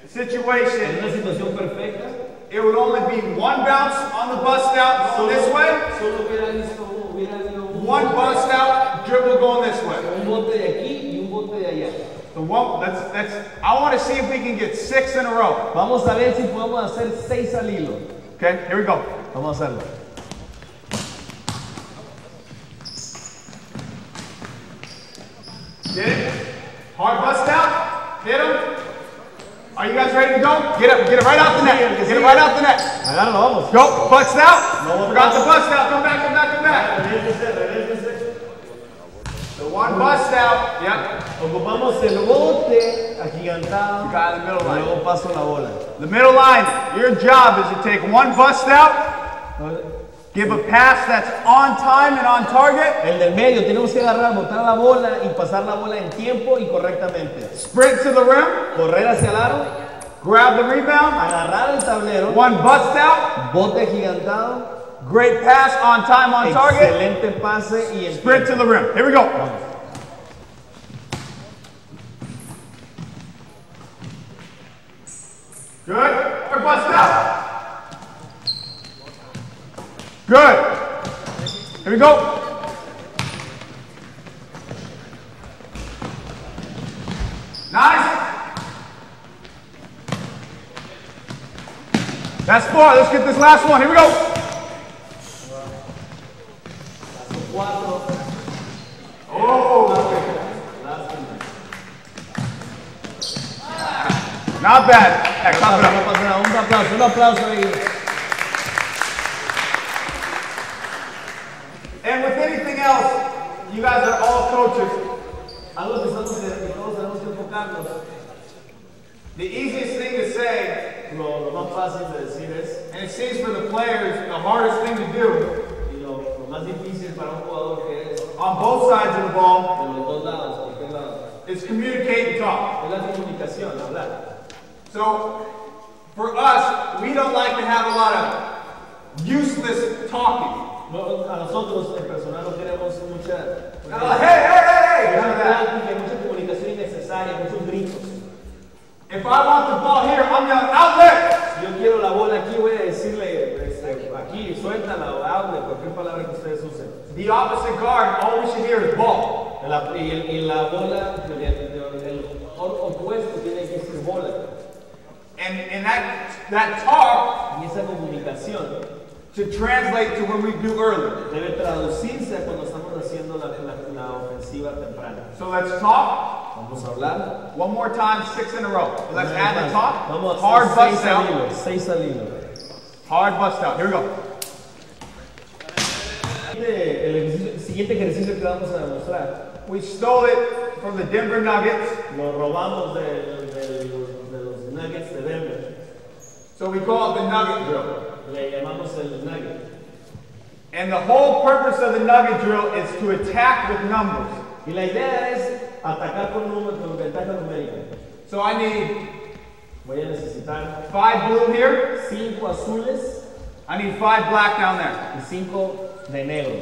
En situation, una situación perfecta, it would only be one bounce on the bust out going this way, solo hubiera habido one bust out dribble going this way. un bote de aquí y un bote de allá. So I want to see if we can get 6 in a row. Vamos a ver si podemos hacer 6 al hilo. Okay, here we go. Vamos a hacerlo. Get it? Hard bust out. Hit him. Are you guys ready to go? Get it right out the net. Get it right out the net. Agárralo, vamos. Go. Bust out. No, Forgot the bust out. Come back, come back, come back. Regrésese. The one bust out. Yep. Ocupamos el bote agigantado. Guy in the middle Y line. luego paso la bola. The middle line. Your job is to take one bust out, give a pass that's on time and on target, El del medio, tenemos que agarrar, botar la bola y pasar la bola en tiempo y correctamente. sprint to the rim, Correr hacia el aro, grab the rebound, agarrar el tablero, one bust out, bote agigantado, great pass on time, on target, excelente pase y en sprint to tiempo. the rim. Here we go. Vamos. Good. Or bust out. Good. Here we go. Nice. That's 4. Let's get this last one. Here we go. Cuatro. Oh. Not bad. Hey, clap it up. No pasa nada. Un aplauso ahí. And with anything else, you guys are all coaches. Algo que todos tenemos que enfocarnos. The easiest thing to say, Lo más fácil de decir es, and it seems for the players, the hardest thing to do, y lo más difícil para un jugador que es on both sides of the ball, de los dos lados, cualquier lado, is communicate and talk. es la comunicación, hablar. So, for us, we don't like to have a lot of useless talking. No, a nosotros en personal no queremos mucha Hey! None of that. plática, mucha comunicación innecesaria, muchos gritos. If I want the ball here, I'm yelling outlet. Si yo quiero la bola aquí, voy a decirle aquí, suéltala o hable, cualquier palabra que ustedes usen. The opposite guard, all we should hear is ball. Y la bola, el opuesto tiene que decir bola. And that talk Y esa comunicación should translate to when we do early. debe traducirse a cuando estamos haciendo la ofensiva temprana. So let's talk. Vamos a hablar. One more time, 6 in a row. Let's add the talk. Vamos a Hard hacer bust out. 6 al hilo. Hard bust out. Here we go. El siguiente ejercicio que vamos a demostrar, We stole it from the Denver Nuggets. lo robamos de los Nuggets de Denver. So we call it the Nugget drill. Le llamamos el Nugget. And the whole purpose of the Nugget drill is to attack with numbers. Y la idea es atacar con ventaja numérica. So I need Voy a necesitar 5 blue here. 5 azules I need 5 black down there. y 5 de negro.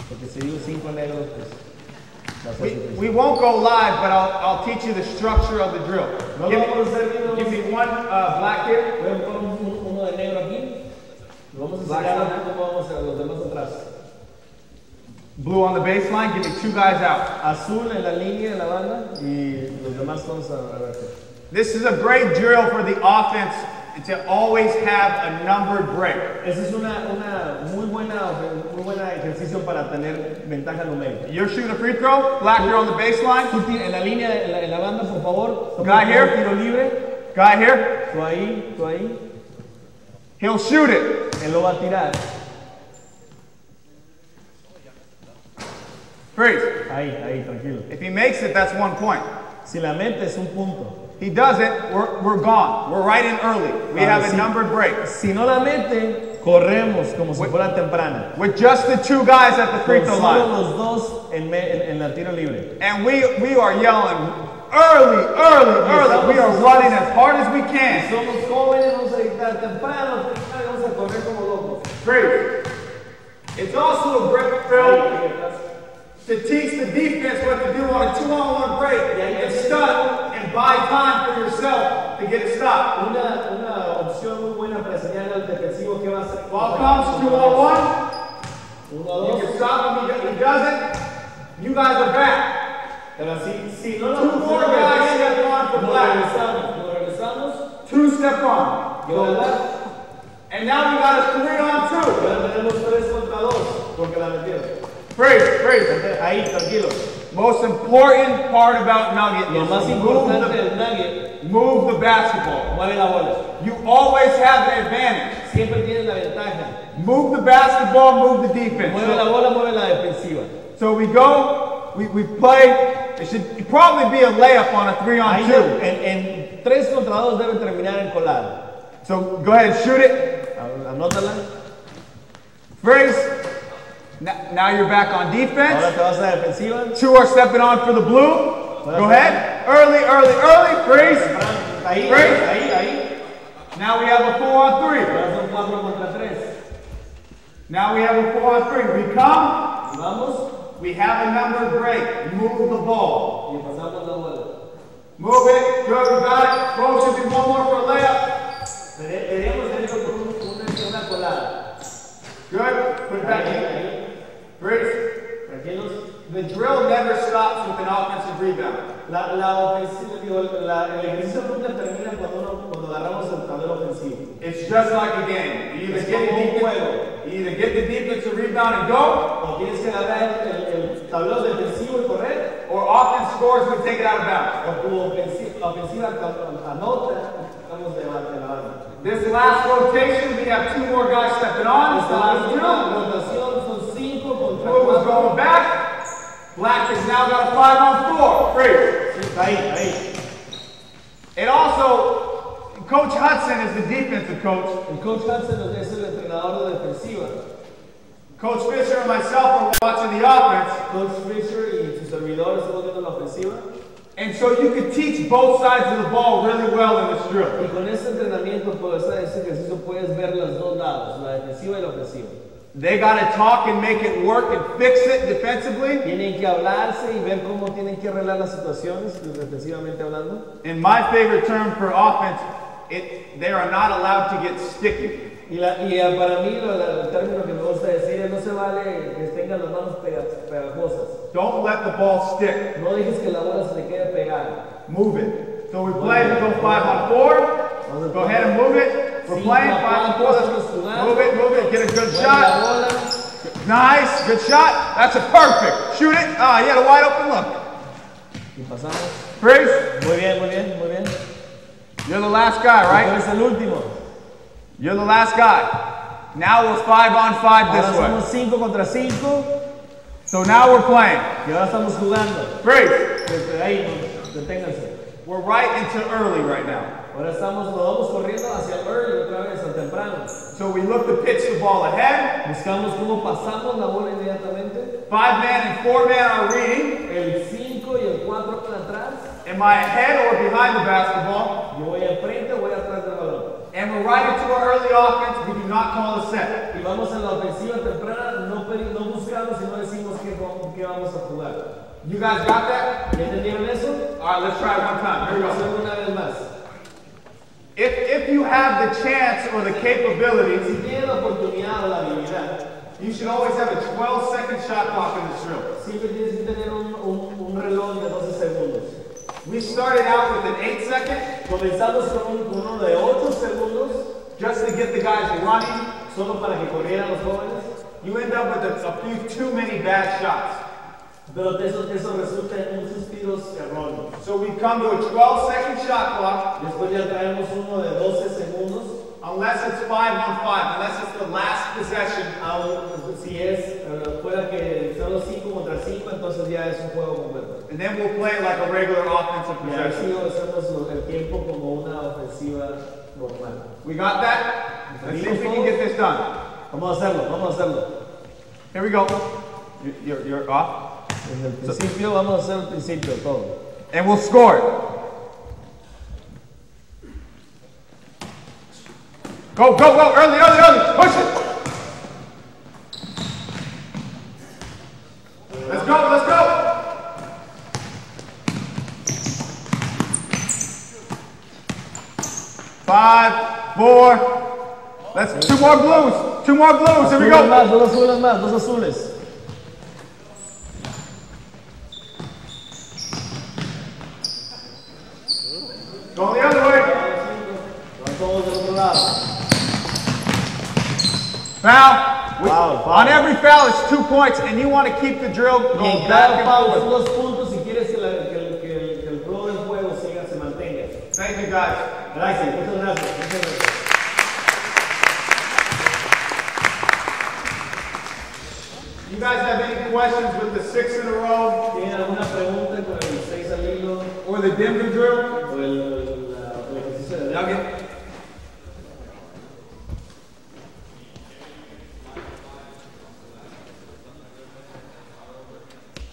Porque si digo 5 negros, pues va a ser difícil. We won't go live, but I'll teach you the structure of the drill. No lo vamos a hacer bien, Give me one black here. voy a poner uno de negro aquí. Y vamos a enseñar cómo vamos a hacer los demás atrás. Blue on the baseline. Give me 2 guys out. Azul en la línea, en la banda, y los demás todos a ver. This is a great drill for the offense to always have a numbered break. Esa es una muy buena ejercicio para tener ventaja numérica. You're shooting a free throw. Black here on the baseline. Tú en la línea, en la banda, por favor. Guy here. Tiro libre. Guy here. Tú ahí. He'll shoot it. Él lo va a tirar. Freeze. Ahí, tranquilo. If he makes it, that's 1 point. Si la mete es un punto. He doesn't, we're gone. We're right in early. We have a numbered break. Si no la mete, corremos como si fuera temprana. With just the 2 guys at the free Con throw solo line. los dos en la tiro libre. And we are yelling Early. We are running as hard as we can. Somos jóvenes, vamos a gritar temprano, vamos a correr como locos. Great. It's also a great film to teach the defense what to do on a 2-on-1 break and stop and buy time for yourself to get a stop. Una opción muy buena para enseñar al defensivo qué va a hacer. Ball comes 2-on-1. You can stop him. He doesn't. You guys are back. Pero si no Two more guys step on for black. regresamos. 2 step on. Go left. And now we got a 3-on-2. Ahora tenemos 3 contra 2 porque la metieron. Praise. Ahí, tranquilo. Most important part about Nugget Lo más is importante del Nugget, move the basketball. mueve la bola. You always have the advantage. Siempre tienes la ventaja. Move the basketball, move the defense. Mueve la bola, mueve la defensiva. So we go, we play. It should probably be a layup on a 3-on-2. En 3 contra 2 debe terminar en colada. So go ahead and shoot it. Anótala. Freeze. Now you're back on defense. Ahora te vas a la defensiva. 2 are stepping on for the blue. Go ahead. Early. Freeze. Ahí. Now we have a 4-on-3. Ahora son 4 contra 3. Now we have a 4-on-3. We come. Vamos. We have a number break. Move the ball. Y pasamos la bola. Move it. Good. We got it. Bro, should be one more for a layup. Deberíamos tener una colada. Good. Put it back in. Freeze. Tranquilos. The drill never stops with an offensive rebound. El ejercicio nunca termina cuando agarramos el tablero ofensivo. It's just like a game. You either get the defensive rebound and go, O tienes que agarrar el tablero defensivo y correr, or offense scores and take it out of bounds. o tu ofensiva anota, estamos de la banda. This last rotation, we have 2 more guys stepping on. This last rotación son 5 contra Blue is going back. Black has now got a 5-on-4. Freeze. Ahí. It also, Coach Hudson is the defensive coach. El coach Hudson es el entrenador de defensiva. Coach Fisher and myself are watching the offense. Coach Fisher y sus servidores están viendo la ofensiva. And so you can teach both sides of the ball really well in this drill. Y con este entrenamiento, por ese ejercicio, puedes ver los dos lados, la defensiva y la ofensiva. They got to talk and make it work and fix it defensively. Tienen que hablarse y ver cómo tienen que arreglar las situaciones, defensivamente hablando. And my favorite term for offense, they are not allowed to get sticky. Y para mí el término que me gusta decir es no se vale que tengan las manos pegajosas. Don't let the ball stick. No dejes que la bola se le quede pegada. Move it. So we play, we go 5-on-4. Go ahead and move it. We're playing 5-on-4. Move it. Get a good shot. Nice. Good shot. That's a perfect. Shoot it. Ah, you had a wide open look. Y pasamos. Freeze. Muy bien. You're the last guy, right? Tú eres el último. You're the last guy. Now we're 5-on-5 this way. Ahora somos 5 contra 5. So now we're playing. Y ahora estamos jugando. Freeze. Desde ahí, deténganse. We're right into early right now. Ahora nos vamos corriendo hacia early otra vez, al temprano. So we look to pitch the ball ahead. Buscamos cómo pasamos la bola inmediatamente. 5-man and 4-man are reading. El 5 y el 4 van atrás. Am I ahead or behind the basketball? Yo voy enfrente o voy atrás del balón. And we're right into our early offense. We do not call a set. Y vamos a la ofensiva temprana, no buscamos y no decimos qué vamos a jugar. You guys got that? ¿Ya entendieron eso? All right, let's try it one time. Here we Vamos a go. hacerlo una vez más. If you have the chance or the capability, Si tienen la oportunidad o la habilidad, you should always have a 12-second shot clock in this drill. siempre tienes que tener un reloj de 12 segundos. We started out with an 8-second, Comenzamos con uno de 8 segundos, just to get the guys running. solo para que corrieran los jóvenes. You end up with a few too many bad shots. Pero eso resulta en muchos tiros erróneos. So we come to a 12-second shot clock, Después ya traemos uno de 12 segundos. unless it's 5-on-5, unless it's the last possession. Si es fuera que son los 5 contra 5, entonces ya es un juego completo. And then we'll play like a regular offensive Y así possession. hacemos el tiempo como una ofensiva normal. We got that? Let's see if we can get this done. Vamos a hacerlo. Here we go. You're off. Desde el principio vamos a hacer el principio todo. and we'll score it. Go, go, go, early, early, early, push it. Let's go, let's go. 5, 4. Let's, 2 more blues, 2 more blues, here we go. Más, dos azules más, dos azules. Go the other way. Todos del otro lado. Foul. Foul. On every foul, it's 2 points, and you want to keep the drill Y going en back cada and foul son forth. 2 puntos si quieres que el flow del juego se mantenga. Thank you, guys. Gracias, muchas gracias. Muchas gracias. You guys have any questions with the 6 in a row? ¿Tienen alguna pregunta con el 6 al hilo? Or the Denver drill? ¿O el ejercicio de Nugget?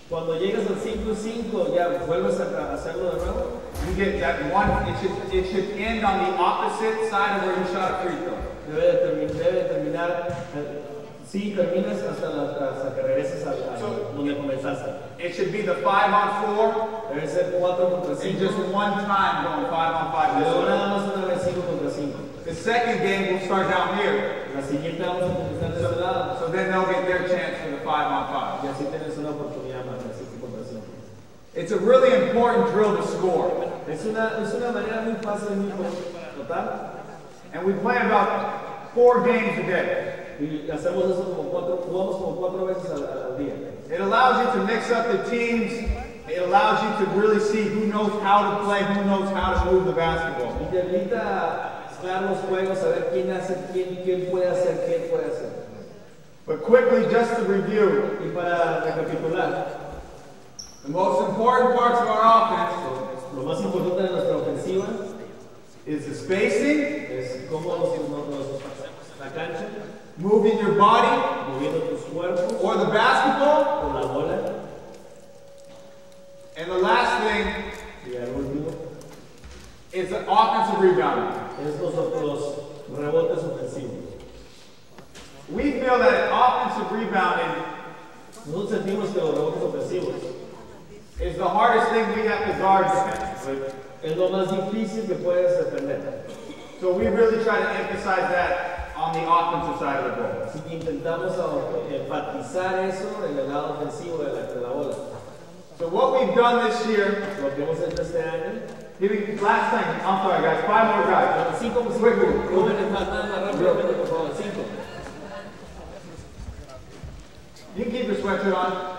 Cuando llegas al 5 y 5, ya vuelves a hacerlo de nuevo. You get that one, it should end on the opposite side of where you shot a free throw. Debe terminar, sí, terminas hasta que regreses a donde comenzaste. It should be the 5-on-4. Debe ser 4 contra And 5. just one time going 5-on-5 this Luego way. nada más una vez 5 contra 5. The second game will start down here. La siguiente vamos a comenzar de este lado. So then they'll get their chance for the 5-on-5. Y así tienes una oportunidad más de 5 contra 5. It's a really important drill to score. Es una manera muy fácil, muy total. And we play about 4 games a day. Y hacemos eso jugamos como 4 veces al día. It allows you to mix up the teams. It allows you to really see who knows how to play, who knows how to move the basketball. Y te permite mezclar los juegos, saber quién puede hacer, quién puede hacer. But quickly, just to review, Y para recapitular, the most important parts of our offense lo más importante de nuestra ofensiva is the spacing, es cómo la cancha, moving your body, moviendo tus cuerpos, or the basketball, con la bola, and the last thing y al último, is the offensive rebounding. es los rebotes ofensivos. We feel that offensive rebounding Nosotros sentimos que los rebotes ofensivos is the hardest thing we have to guard defensively. es lo más difícil que puedes defender. So we really try to emphasize that on the offensive side of the ball. Así que intentamos enfatizar eso en el lado ofensivo de la bola. So what we've done this year, Lo que hemos hecho este año, last time, I'm sorry guys, 5 more guys. 5 jóvenes más rápidamente, por favor, 5. You can keep your sweatshirt on.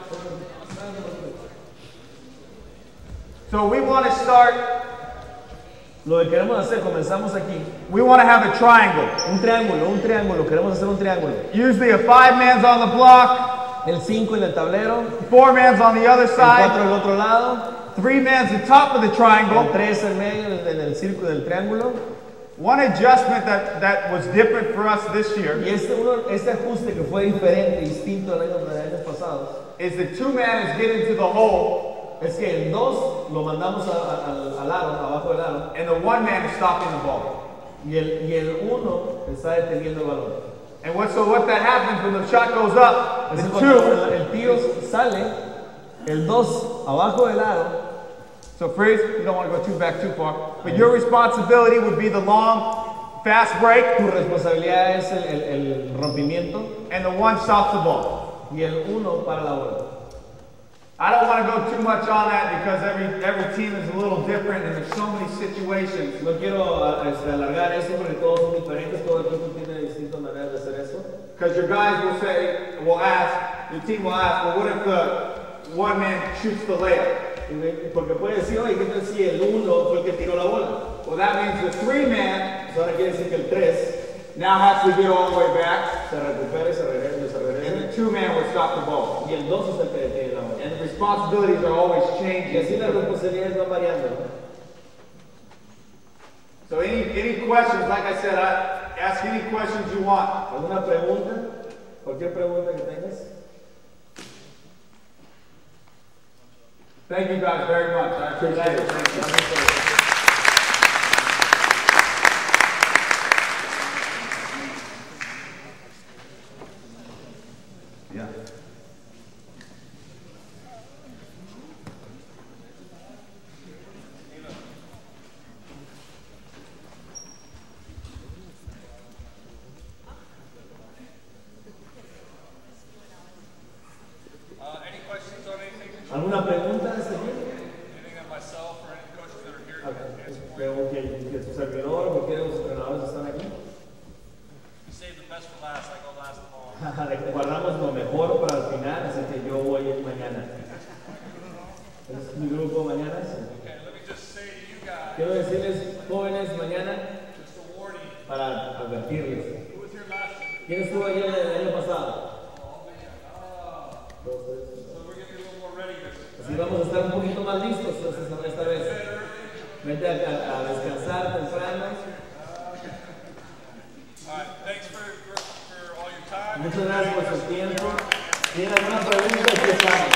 So we want to start, Lo que queremos hacer, comenzamos aquí. we want to have a triangle. Un triángulo, queremos hacer un triángulo. Usually a 5 man's on the block, El 5 en el tablero, 4 man's on the other el 4 side, del otro lado, 3 man's the top of the el triangle. 3 en medio en el círculo del triángulo. One adjustment that was different for us this year Y este ajuste que fue diferente, distinto de años pasados, is the 2 man is getting to the hole es que el 2 lo mandamos al aro, abajo del aro, and the 1 man is stopping the ball. y el 1 está deteniendo el balón. And what that happens when the shot goes up, Así the cuando 2, el tiro sale, el 2 abajo del aro. so freeze, you don't want to go too back too far, but your responsibility would be the long, fast break, Tu responsabilidad es el rompimiento and the 1 stops the ball. y el 1 para la bola. I don't want to go too much on that because every team is a little different and there's so many situations. No quiero alargar eso porque todos son diferentes, todo equipo tiene distintas maneras de hacer eso. Because your guys will ask, your team will ask, well, what if the 1 man shoots the layup? Porque puede decir, oye, ¿qué tal si el 1 fue el que tiró la bola? Well, that means the 3 man Pues ahora quiere decir que el 3 now has to get all the way back, se recupera y se regresa. and the 2 man will stop the ball. Y el 2 es el que detiene la bola. And the responsibilities are always Y así changing. las responsabilidades van variando. So any questions, like I said, ask any questions you want. ¿Alguna pregunta? Cualquier pregunta que tengas. Thank you guys very much. I appreciate it. Thank you. Yeah. Any questions on anything? ¿Alguna pregunta de este día? Anything on myself or any coaches that are here? Creo que su servidor o cualquiera de los entrenadores están aquí. You save the best for last, I go last of all. Guardamos lo mejor para el final, así que yo voy mañana. ¿Es mi grupo mañana? Okay, let me just say to you guys, Quiero decirles, jóvenes, mañana, just a warning. para advertirles. Who was here last year? ¿Quién estuvo ayer el año pasado? So we're getting a little more ready this year. Así vamos a estar un poquito más listos esta vez. Vente a descansar temprano. All right, thanks for all your time. Muchas gracias por su tiempo. ¿Tienen alguna pregunta? Aquí estamos.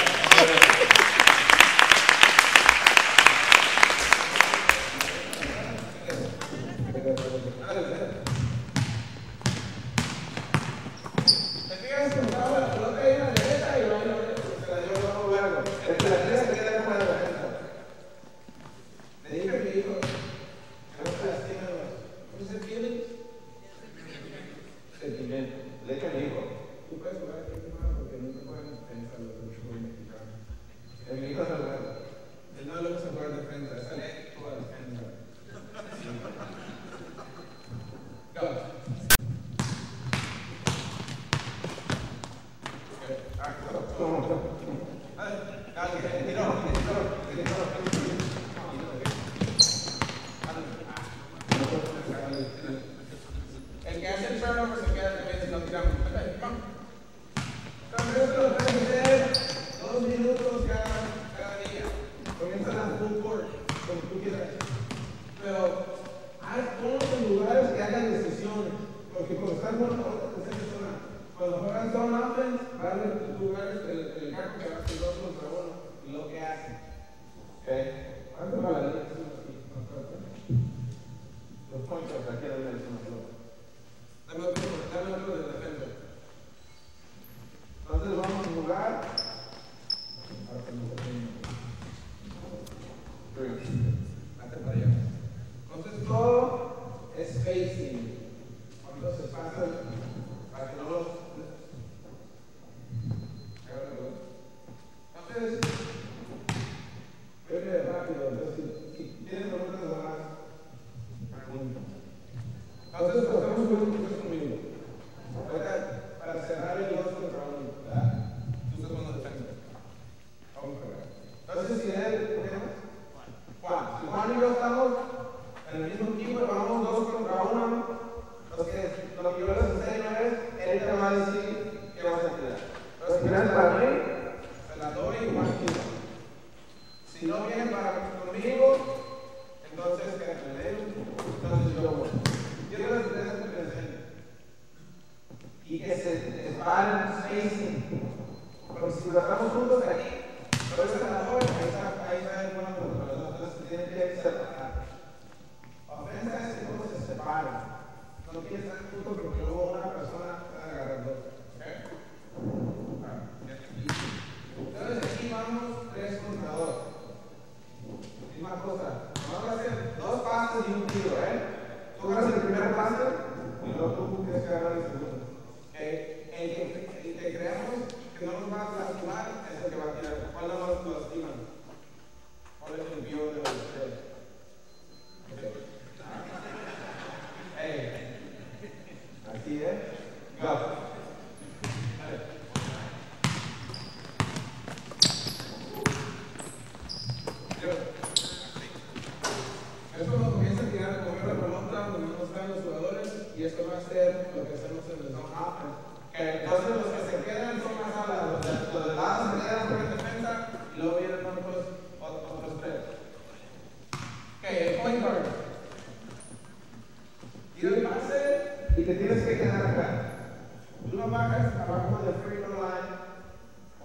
Abajo del free throw line,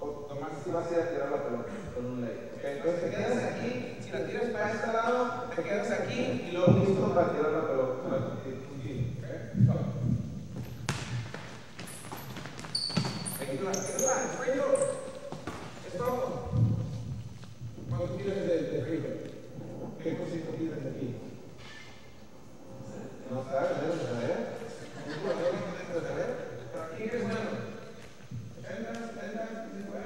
o nomás si vas a ir a tirar la pelota con un leg, ¿ok? Entonces te quedas aquí, si la tiras para este lado, te quedas aquí y luego listo para tirar la pelota. Es todo. ¿Cuánto tiras de frío? ¿Qué cosito tiras de aquí? No sabes, debes saber. Pero aquí es bueno. 70, 50.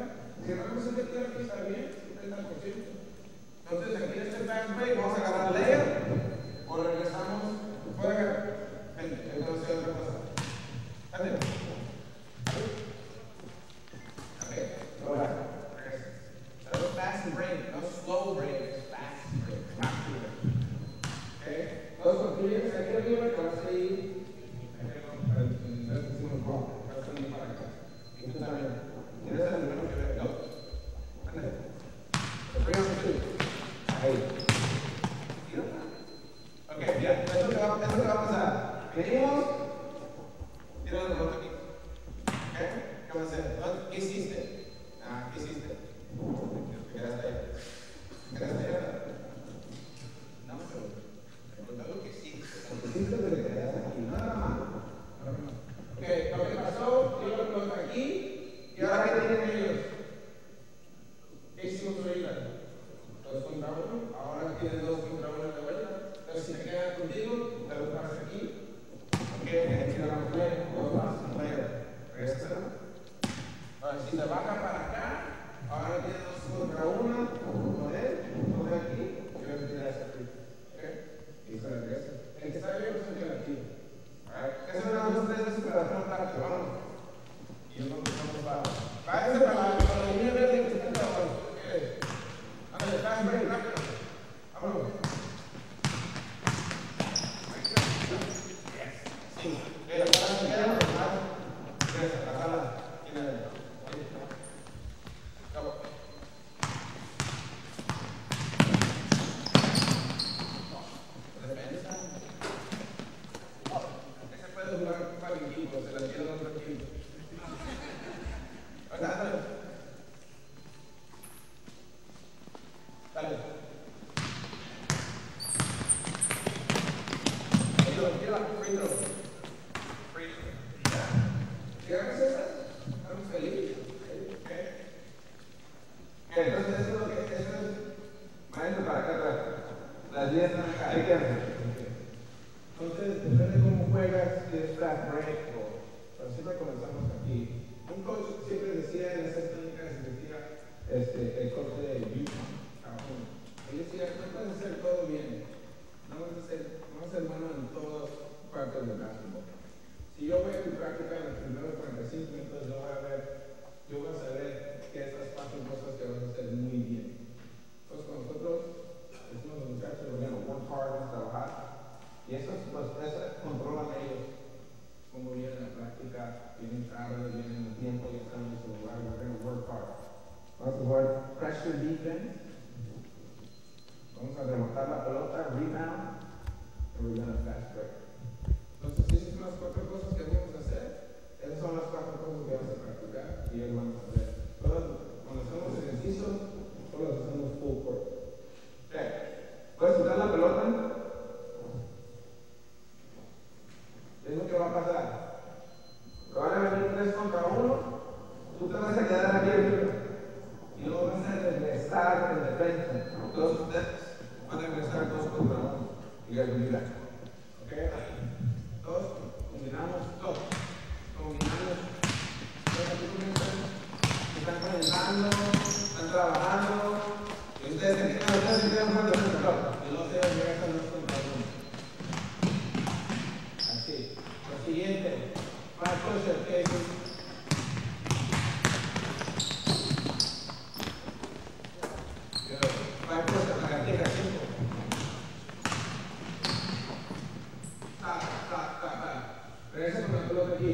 Si vamos a meter aquí está bien, 70%. Entonces aquí en este fast break vamos a agarrar layer o regresamos fuera. Entonces otra cosa. Dale. Ahora, regresa. Fast break, no slow break, fast break, rápido. Okay. Entonces cuando tú llegues aquí arriba, te vas a ir. Y tú también. ¿Quieres el primero que ve? No. Ándale. El primero que tú. Ahí. Ok, mira, esto es lo que va a pasar. Venimos. Tira la pelota aquí. Ok, ¿qué vas a hacer? ¿Qué hiciste? ¿Qué hiciste? Te quedaste ahí. ¿Te quedaste ahí? No, pero te pregunto lo que hiciste. Lo que hiciste es que te quedaste aquí. Nada más. Ok, lo que pasó, tiro la pelota aquí. ¿Y ahora qué tienen ellos? ¿Qué hicimos ahorita? 2 contra 1. Ahora tienen 2 contra 1 de vuelta. Entonces, si te quedan contigo, te lo pasas aquí. Ok, aquí lo vamos a ver. 2 más. Regresa. Ahora, si te baja para acá, ahora tienes 2 contra 1. Con él, con aquí. Y vas a tirar esa aquí. Ok, y se regresa. El que está bien, pues se queda aquí. Eso es una 2, 3 veces para hacer un pacto. Vamos. Y yo no para. Váyase para la línea verde que está trabajando. Ándale, fast break, rápido. Vámonos. Sí. Mira, para que quede más. Regresa, la sala. Vamos. Defensa. Ese puede jugar para el equipo, se la tiene otro equipo. Dale. Dale. Free throw. ¿Qué haces esa? Estamos felices. Entonces, eso es lo que maestro para acá atrás. Las 10 están acá. Ahí quedan. Entonces, depende de cómo juegas, si es fast break pero siempre comenzamos aquí. Un coach siempre decía en esas clínicas, decía el coach de Utah, él decía, no puedes hacer todo bien, no vas a ser bueno en todas partes del básquetbol. Si yo voy a tu práctica en los primeros 45 minutos, yo voy a saber que estas 4 cosas que vas a hacer muy bien. Entonces, con nosotros, decimos los muchachos, work hard, vamos a trabajar, y eso controlan ellos. Como viene la práctica, vienen tarde, vienen el tiempo, ya están en su lugar, we're going to work hard. Vamos a jugar pressure defense. Vamos a rebotar la pelota, rebound, and we're going to fast break. Entonces, esas son las 4 cosas que vamos a hacer. Esas son las 4 cosas que vamos a practicar y ellos vamos a hacer. Cuando hacemos ejercicios, todos hacemos full court. Okay. ¿Puedes quitar la pelota? Es lo que va a pasar. Van a venir 3 contra 1. Tú te vas a quedar aquí arriba. Y luego vas a regresar en defensa. Todos ustedes van a regresar 2 contra 1. Y ya lo ¿ok? Todos combinamos. Combinamos. Están comenzando, están trabajando. Y ustedes se quedan jugando el pelota. Y luego se regresan 2 contra 1. Así. Lo siguiente, para push-up cases. Para push-up, lagartija 5. Regresa con la pelota aquí.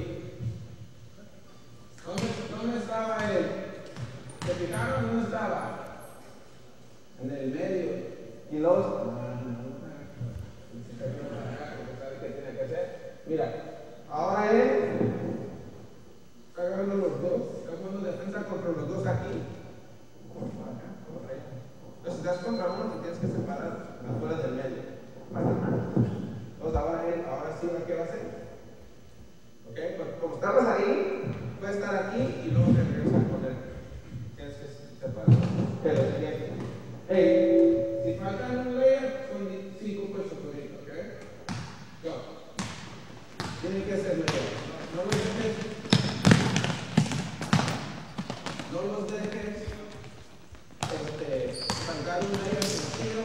¿Dónde estaba él? ¿Se fijaron dónde estaba? En el medio. Y los... ¿Sabe qué tiene que hacer? Mira, ahora él está agarrando los dos, está jugando defensa contra los dos aquí. qué va a hacer. ¿Ok? Como estabas ahí, puedes estar aquí y luego te regresas con él. Tienes que separar. Pero hey, si faltan un layer, son 5 puestos ahorita, ¿ok? Go. Tienen que ser layer. No los dejes. No los dejes sacar un layer sencillo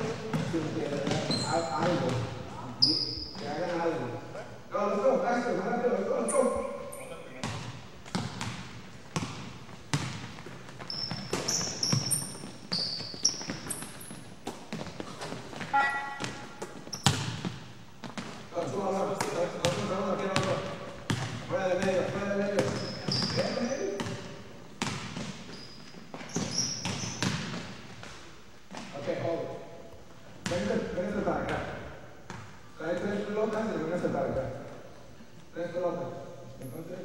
sin que hagan algo. Que hagan algo. No, let's go, faster, más rápido, let's go, let's go. Fuera de medio, fuera de medio. Ok, hold. Véngase para acá. Trae 3 pelotas y véngase para acá. 3 pelotas. Entonces,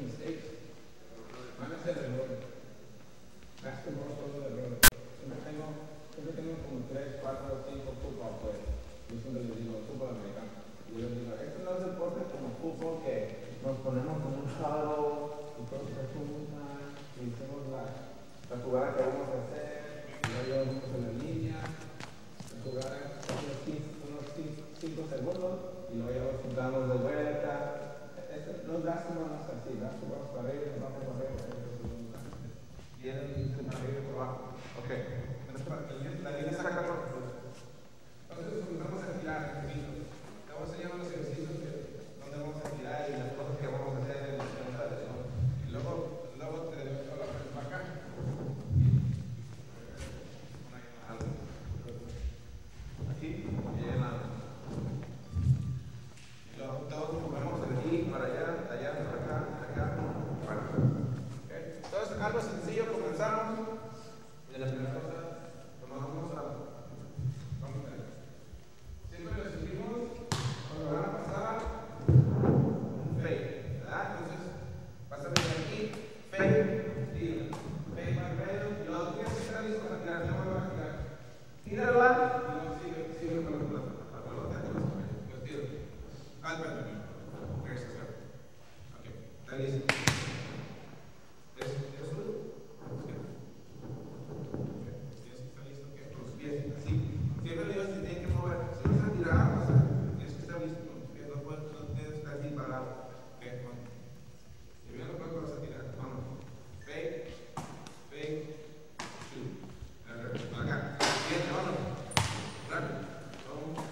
mistakes. Van a ser errores. Basketball solo de errores. Siempre tengo como 3, 4, 5 fútbol, pues. Yo siempre les digo, fútbol americano. Y yo les digo, esto no es deporte como fútbol que nos ponemos con un sábado y todos se juntan y hacemos la jugada que vamos a hacer, y luego vamos a la línea, la jugada unos 5 segundos y luego ya nos juntamos de vuelta. No es básquetbol, no es así, básquetbol para arriba, vamos para arriba, vienen para arriba y por abajo. Ok, la línea está acá. Entonces comenzamos a tirar ejercicios. Te voy a enseñar los ejercicios donde vamos a tirar y las cosas que vamos a hacer en la sesión. Y luego te debes a la frente para acá. Aquí y en la. Y luego todos nos movemos de aquí para allá, para acá, para acá. Okay. Entonces, algo sencillo, comenzamos. Y la primera cosa, tomamos a. Siempre les decimos, cuando van a pasar, un fake, ¿verdad? Entonces, vas a venir aquí, fake, tira, fake más medio, y luego tienes que estar listo para tirar, no me vas a tirar. Tírala, y luego sigue con la pelota, pues tiro. Espérate. Gracias, sir. Ok, está listo. ¿Es uno? ¿Está listo? ¿Qué? Con los pies, así. Siempre le digo si tienen que mover. Si vas a tirar, tienes que estar listo con los pies. No tienes que estar así parado. Ok, bueno. Si bien lo puedes, vas a tirar. Vamos. Fake, shoot. Acá. Bien, vámonos. Rápido. Vamos.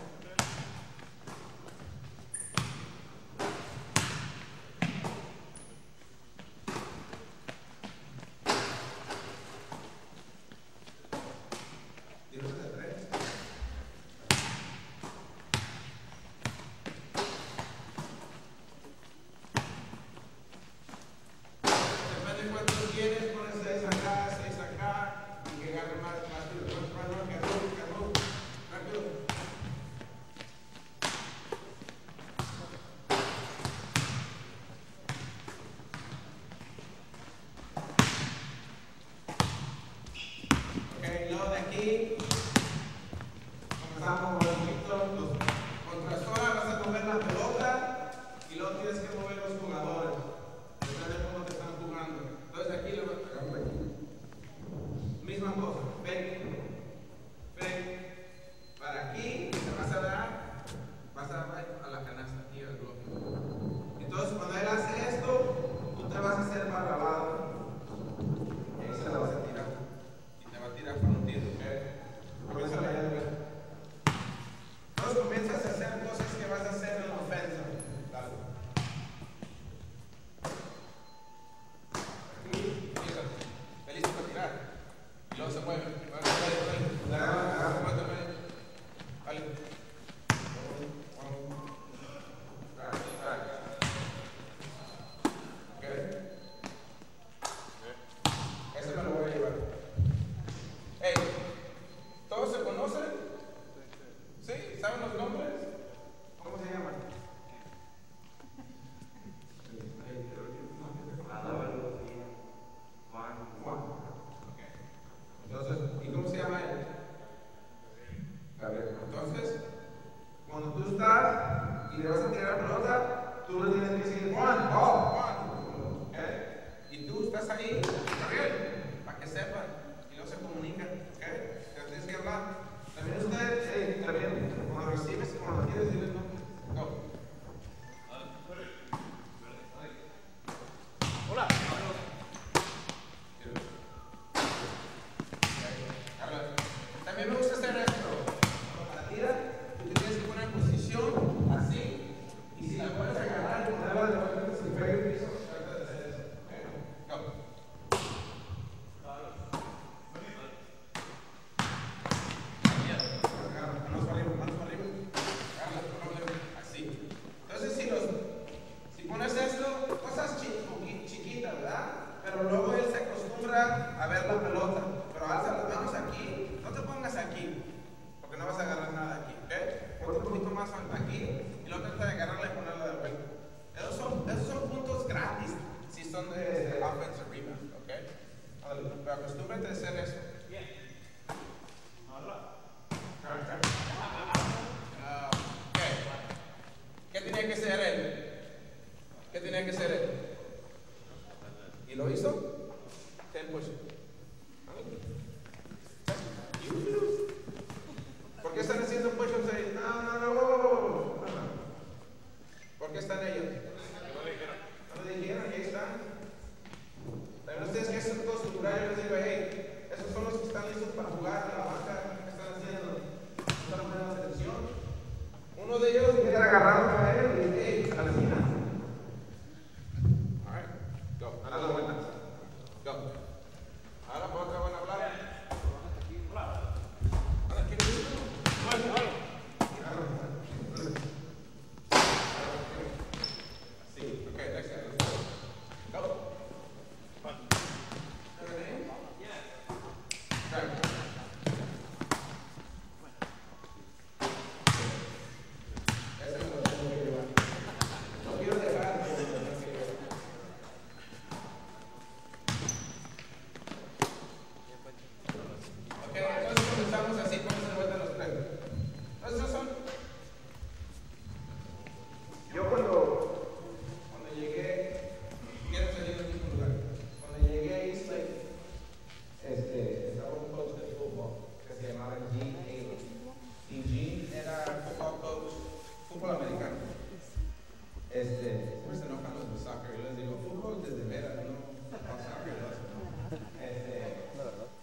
Comenzamos con los contrastora, vas a coger la pelota y luego tienes que mover los jugadores. Depende de cómo te están jugando. Entonces aquí lo hagamos aquí. Misma cosa, fake. Para aquí te vas a dar, vas a la canasta aquí al bloque. Entonces cuando él hace esto, tú te vas a hacer para el lado. Y ahí se la vas a tirar. Y te va a tirar con un tiro, ¿ok? Comienza a leer. Entonces comienzas a hacer cosas que vas a hacer en la ofensa. Dale. Aquí, mira, está listo para tirar. Y luego se mueve. Agarra, mátame. Vale. Ok. Ese me lo voy a llevar. Hey, ¿todos se conocen? ¿Sí? ¿Saben los nombres? ¿Cómo se llaman? Juan. Okay. Entonces, ¿y cómo se llama él? Gabriel. Entonces, Cuando tú estás y le vas a tirar la pelota, tú le tienes que decir, one, ball, ¿okay? Y tú estás ahí, está bien, para que sepan y no se comunican, ¿ok? Ya tienes que hablar. También usted, también, cuando recibes, cuando quieres, dile no. Go. Hola. También me gusta hacer esto. Cuando la tira, tú te tienes que poner en posición así. Y si la puedes agarrar y ponerla de vuelta, si pega el piso, trata de hacer eso. Go. Manos para arriba, manos para arriba. Así. Entonces, si pones esto, cosas chiquitas, ¿verdad? Pero luego él se acostumbra a ver la pelota. Pero alza las manos aquí, no te pongas aquí, porque no vas a agarrar nada aquí, ¿ok? Ponte un poquito más aquí y luego trata de agarrarla y ponerla de vuelta. Esos son puntos gratis si son de offensive rebound, ¿ok? Pero acostúmbrate a hacer eso. ¿Qué tenía que hacer él? ¿Qué tenía que hacer él? ¿Y lo hizo? Pues, ¿por qué están haciendo push-ups ahí? No. ¿Por qué están ellos? No le dijeron, y ahí están. También ustedes que son todos culturales, yo les digo, hey, esos son los que están listos para jugar en la banca. ¿Qué están haciendo? ¿Están poniendo atención? Uno de ellos quiere agarrarlo a él y dice, hey, a la esquina. Alright, go, a la vuelta. Go. Ahora por otra van a hablar. Ahora quiero ir. Sí, ok, next guy. Go. Ese me lo tengo que llevar. No quiero dejar. Ok, entonces comenzamos así, pones de vuelta los tres. Entonces esos son. Yo cuando llegué, quiero salir del mismo lugar. Cuando llegué a East Lake, estaba un coach de fútbol que se llamaba Gene Haley. Y Gene era football coach, fútbol americano. Siempre se enojan los de soccer. Yo les digo, fútbol desde veras, no soccer, ¿no?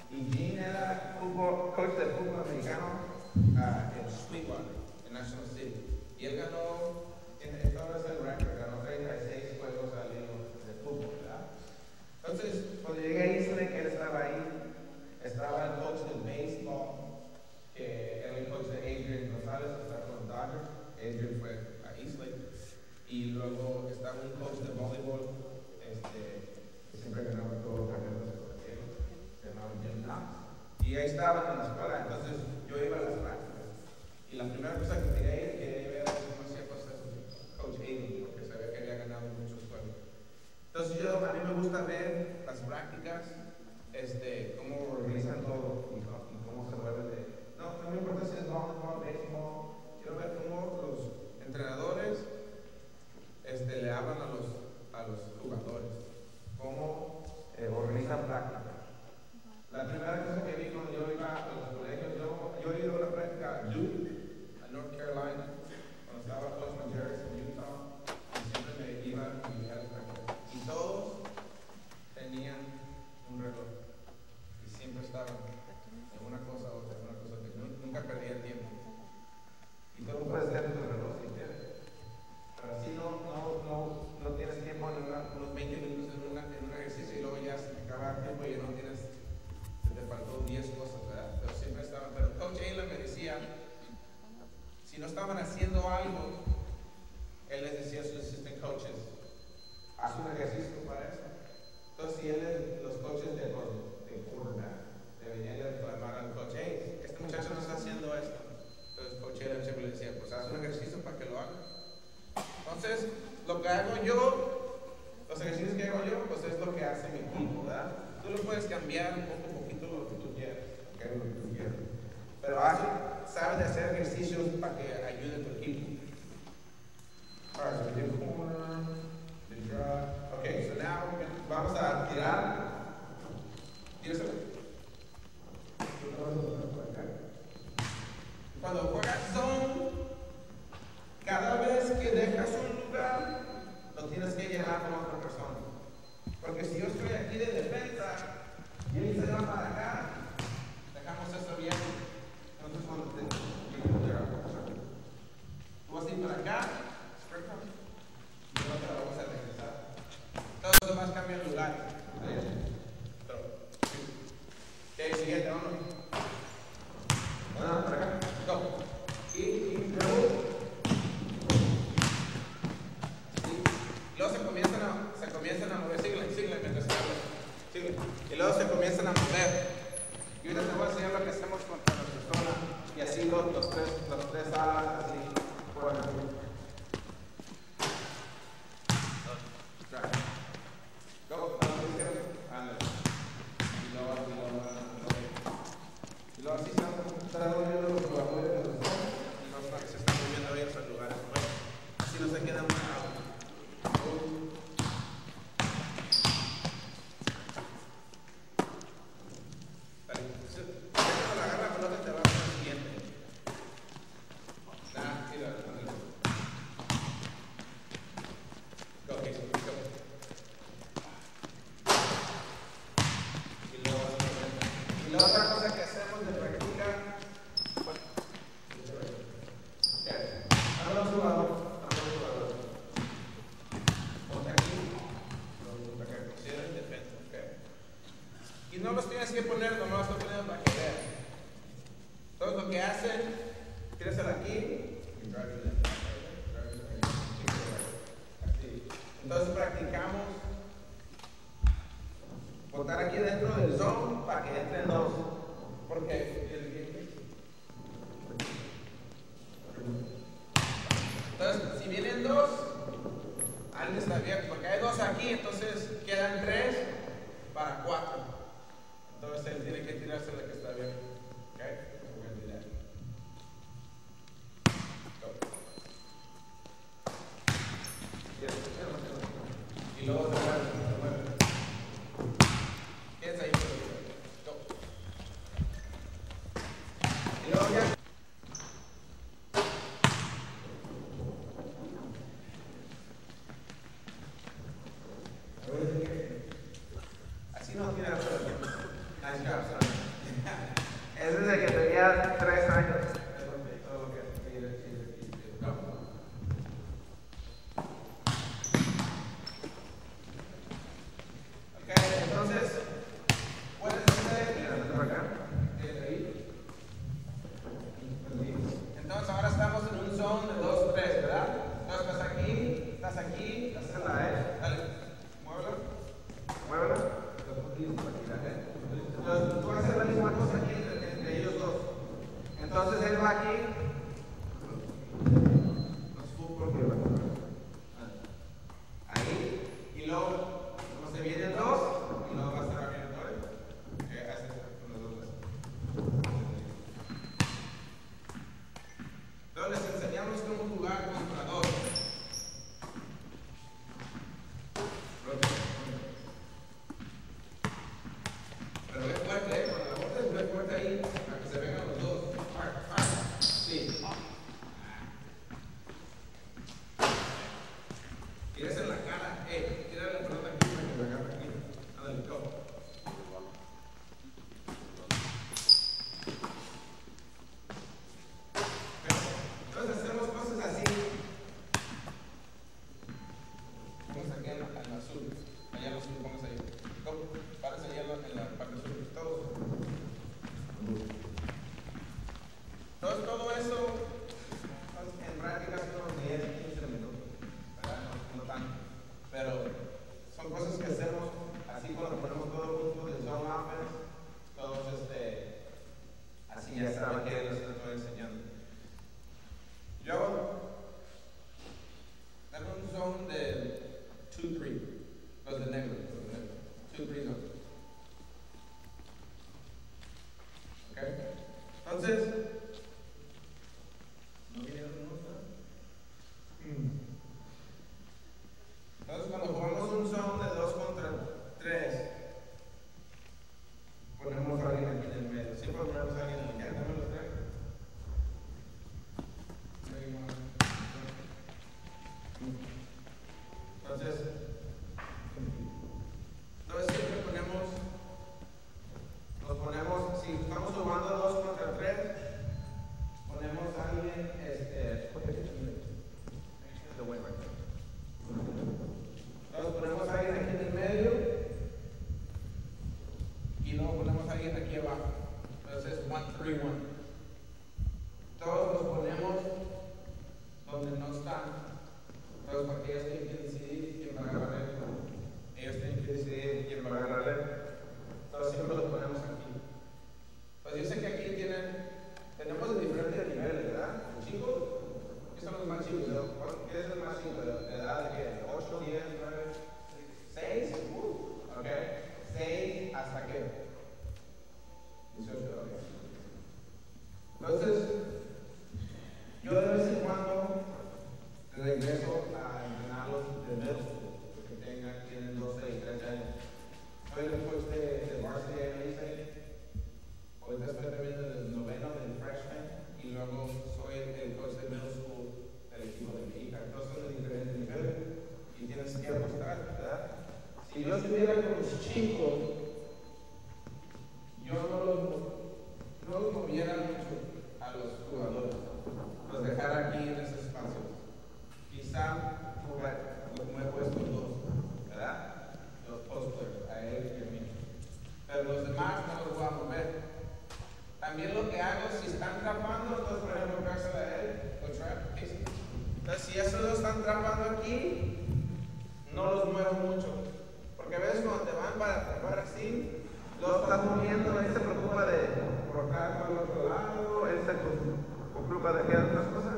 Y Gene era coach de fútbol americano en Sweetwater, en National City. Y él ganó, todo es el récord, ganó 36 juegos al hilo de fútbol, ¿verdad? Entonces, cuando llegué a East Lake, él estaba ahí. Estaba el coach de béisbol, que era el coach de Adrian González, que estaba con los Dodgers. Adrian fue a East Lake. Y luego estaba un coach de voleibol, que siempre ganaba todos los campeonatos de cualquiera, se llamaba Jim Knox. Y ahí estaban en la escuela, entonces yo iba a las prácticas. Y la primera cosa que quería ver cómo hacía cosas coach Aiden, porque sabía que había ganado muchos juegos. Entonces a mí me gusta ver las prácticas, cómo organizan todo y cómo se mueven de. No me importa si es voleibol, béisbol. Quiero ver cómo los entrenadores le hablan a los jugadores, cómo organizan práctica. La primera cosa que vi cuando yo iba a los colegios, yo he ido a una práctica a Duke, a North Carolina, cuando estaba Coach Majerus en Utah, y siempre me iba a mi práctica. Y todos tenían un reloj, y siempre estaban en una cosa u otra, que nunca perdía tiempo. Y todo puede ser tu reloj si quieres. Pero así no tienes tiempo en unos 20 minutos en un ejercicio y luego ya se te acaba el tiempo y ya no tienes, se te faltó 10 cosas, ¿verdad? Pero siempre estaban. Pero Coach Ayla me decía, si no estaban haciendo algo, él les decía a sus assistant coaches, haz un ejercicio para eso. Entonces, si los coaches de quarterback deberían reclamar al coach, hey, este muchacho no está haciendo esto. Entonces, Coach Ayla siempre le decía, pues haz un ejercicio para que lo haga. Entonces, lo que hago yo, los ejercicios que hago yo, pues es lo que hace mi equipo, ¿verdad? Tú lo puedes cambiar un poquito lo que tú quieras, lo que tú quieras. Pero sabe de hacer ejercicios para que ayude a tu equipo. practice zone, cada vez que dejas un lugar, lo tienes que llenar con otra persona. Porque si yo estoy aquí de defensa y él se va para acá, dejamos eso bien. Entonces cuando tú vas a ir para acá, y no te la vamos a regresar. Todos los demás cambian lugar. Ok, siguiente, vámonos. Para acá. Go. Y luego. Luego se comienzan a mover. Síguele mientras se habla. Síguele. Y luego se comienzan a mover. Y ahorita te voy a enseñar lo que hacemos contra la persona. Y así los tres alas, así. Bueno. Go. Y luego así están moviendo los jugadores de los dos. Y los que se están moviendo ellos al lugar. Así no se quedan parados. La otra cosa que hacemos de práctica, a los jugadores, ponte aquí, para que consideren defensa, okay. Y no los tienes que poner, no los estoy poniendo para que vean. Entonces lo que hacen, tírasela aquí, entonces practicamos botar aquí dentro del zone para que entren dos. Porque entonces, si vienen dos, alguien está bien. Porque hay dos aquí, entonces quedan tres para cuatro. Entonces él tiene que tirarse la que está bien. ¿Ok? Voy a tirar. Y luego te mueves. Quédense ahí. Y luego ya. Así no tiene la suerte. Nice job, son. Es desde que tenía 3 años. Todo lo que no. Ok, entonces, puedes hacer. Entonces ahora estamos en un zone de 2, 3, ¿verdad? Entonces estás aquí, estás en la E. Dale, muévelo. Entonces tú vas a hacer la misma cosa aquí entre ellos dos. Entonces él va aquí. Ahí. Y luego, como se vienen dos, y luego va a estar abierto. Haces con los dos. Entonces les enseñamos cómo jugar contra dos. Pero ve fuerte, cuando la botes, ve fuerte ahí, para que se vengan los dos. Sí. Tienes en la cara, tírale la pelota aquí para que me agarre aquí. Ándale, go. Entonces hacemos cosas así. Vamos aquí en azul. Allá en azul, vamos ahí. Go. Pares allá en la parte azul. Todos. Entonces todo eso en práctica son unos 10, 15 minutos. ¿Verdad? No tanto. Pero son cosas que hacemos así cuando ponemos todo el grupo de zone offense. Todos así ya saben que les estoy enseñando. Yo Entonces, si esos dos están trapando aquí, no los muevo mucho. Porque a veces cuando te van para atrapar así, los estás moviendo, él se preocupa de cortar para el otro lado, él se preocupa de hacer otras cosas.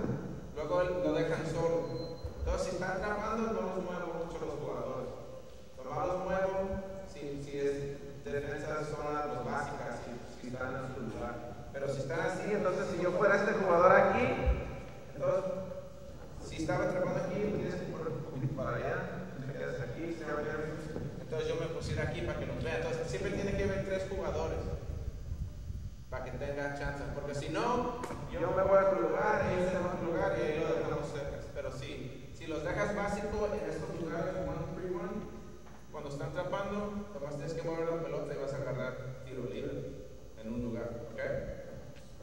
Luego lo dejan solo. Entonces, si están atrapando, no los muevo mucho los jugadores. Nomás los muevo si es defensa zona los básicas, si están en su lugar. Pero si están así, entonces si yo fuera este jugador aquí, entonces si estaba atrapando aquí, tienes que poner un poquito para allá, te quedas aquí, se va a ver. Entonces yo me pusiera aquí para que nos vea. Entonces siempre tiene que haber 3 jugadores para que tenga chance. Porque si no, yo me voy a otro lugar, ellos se van a otro lugar y ahí lo dejamos cerca. Pero si los dejas básico en estos lugares, 1-3-1, cuando están atrapando, nomás tienes que mover la pelota y vas a agarrar tiro libre en un lugar, ¿ok?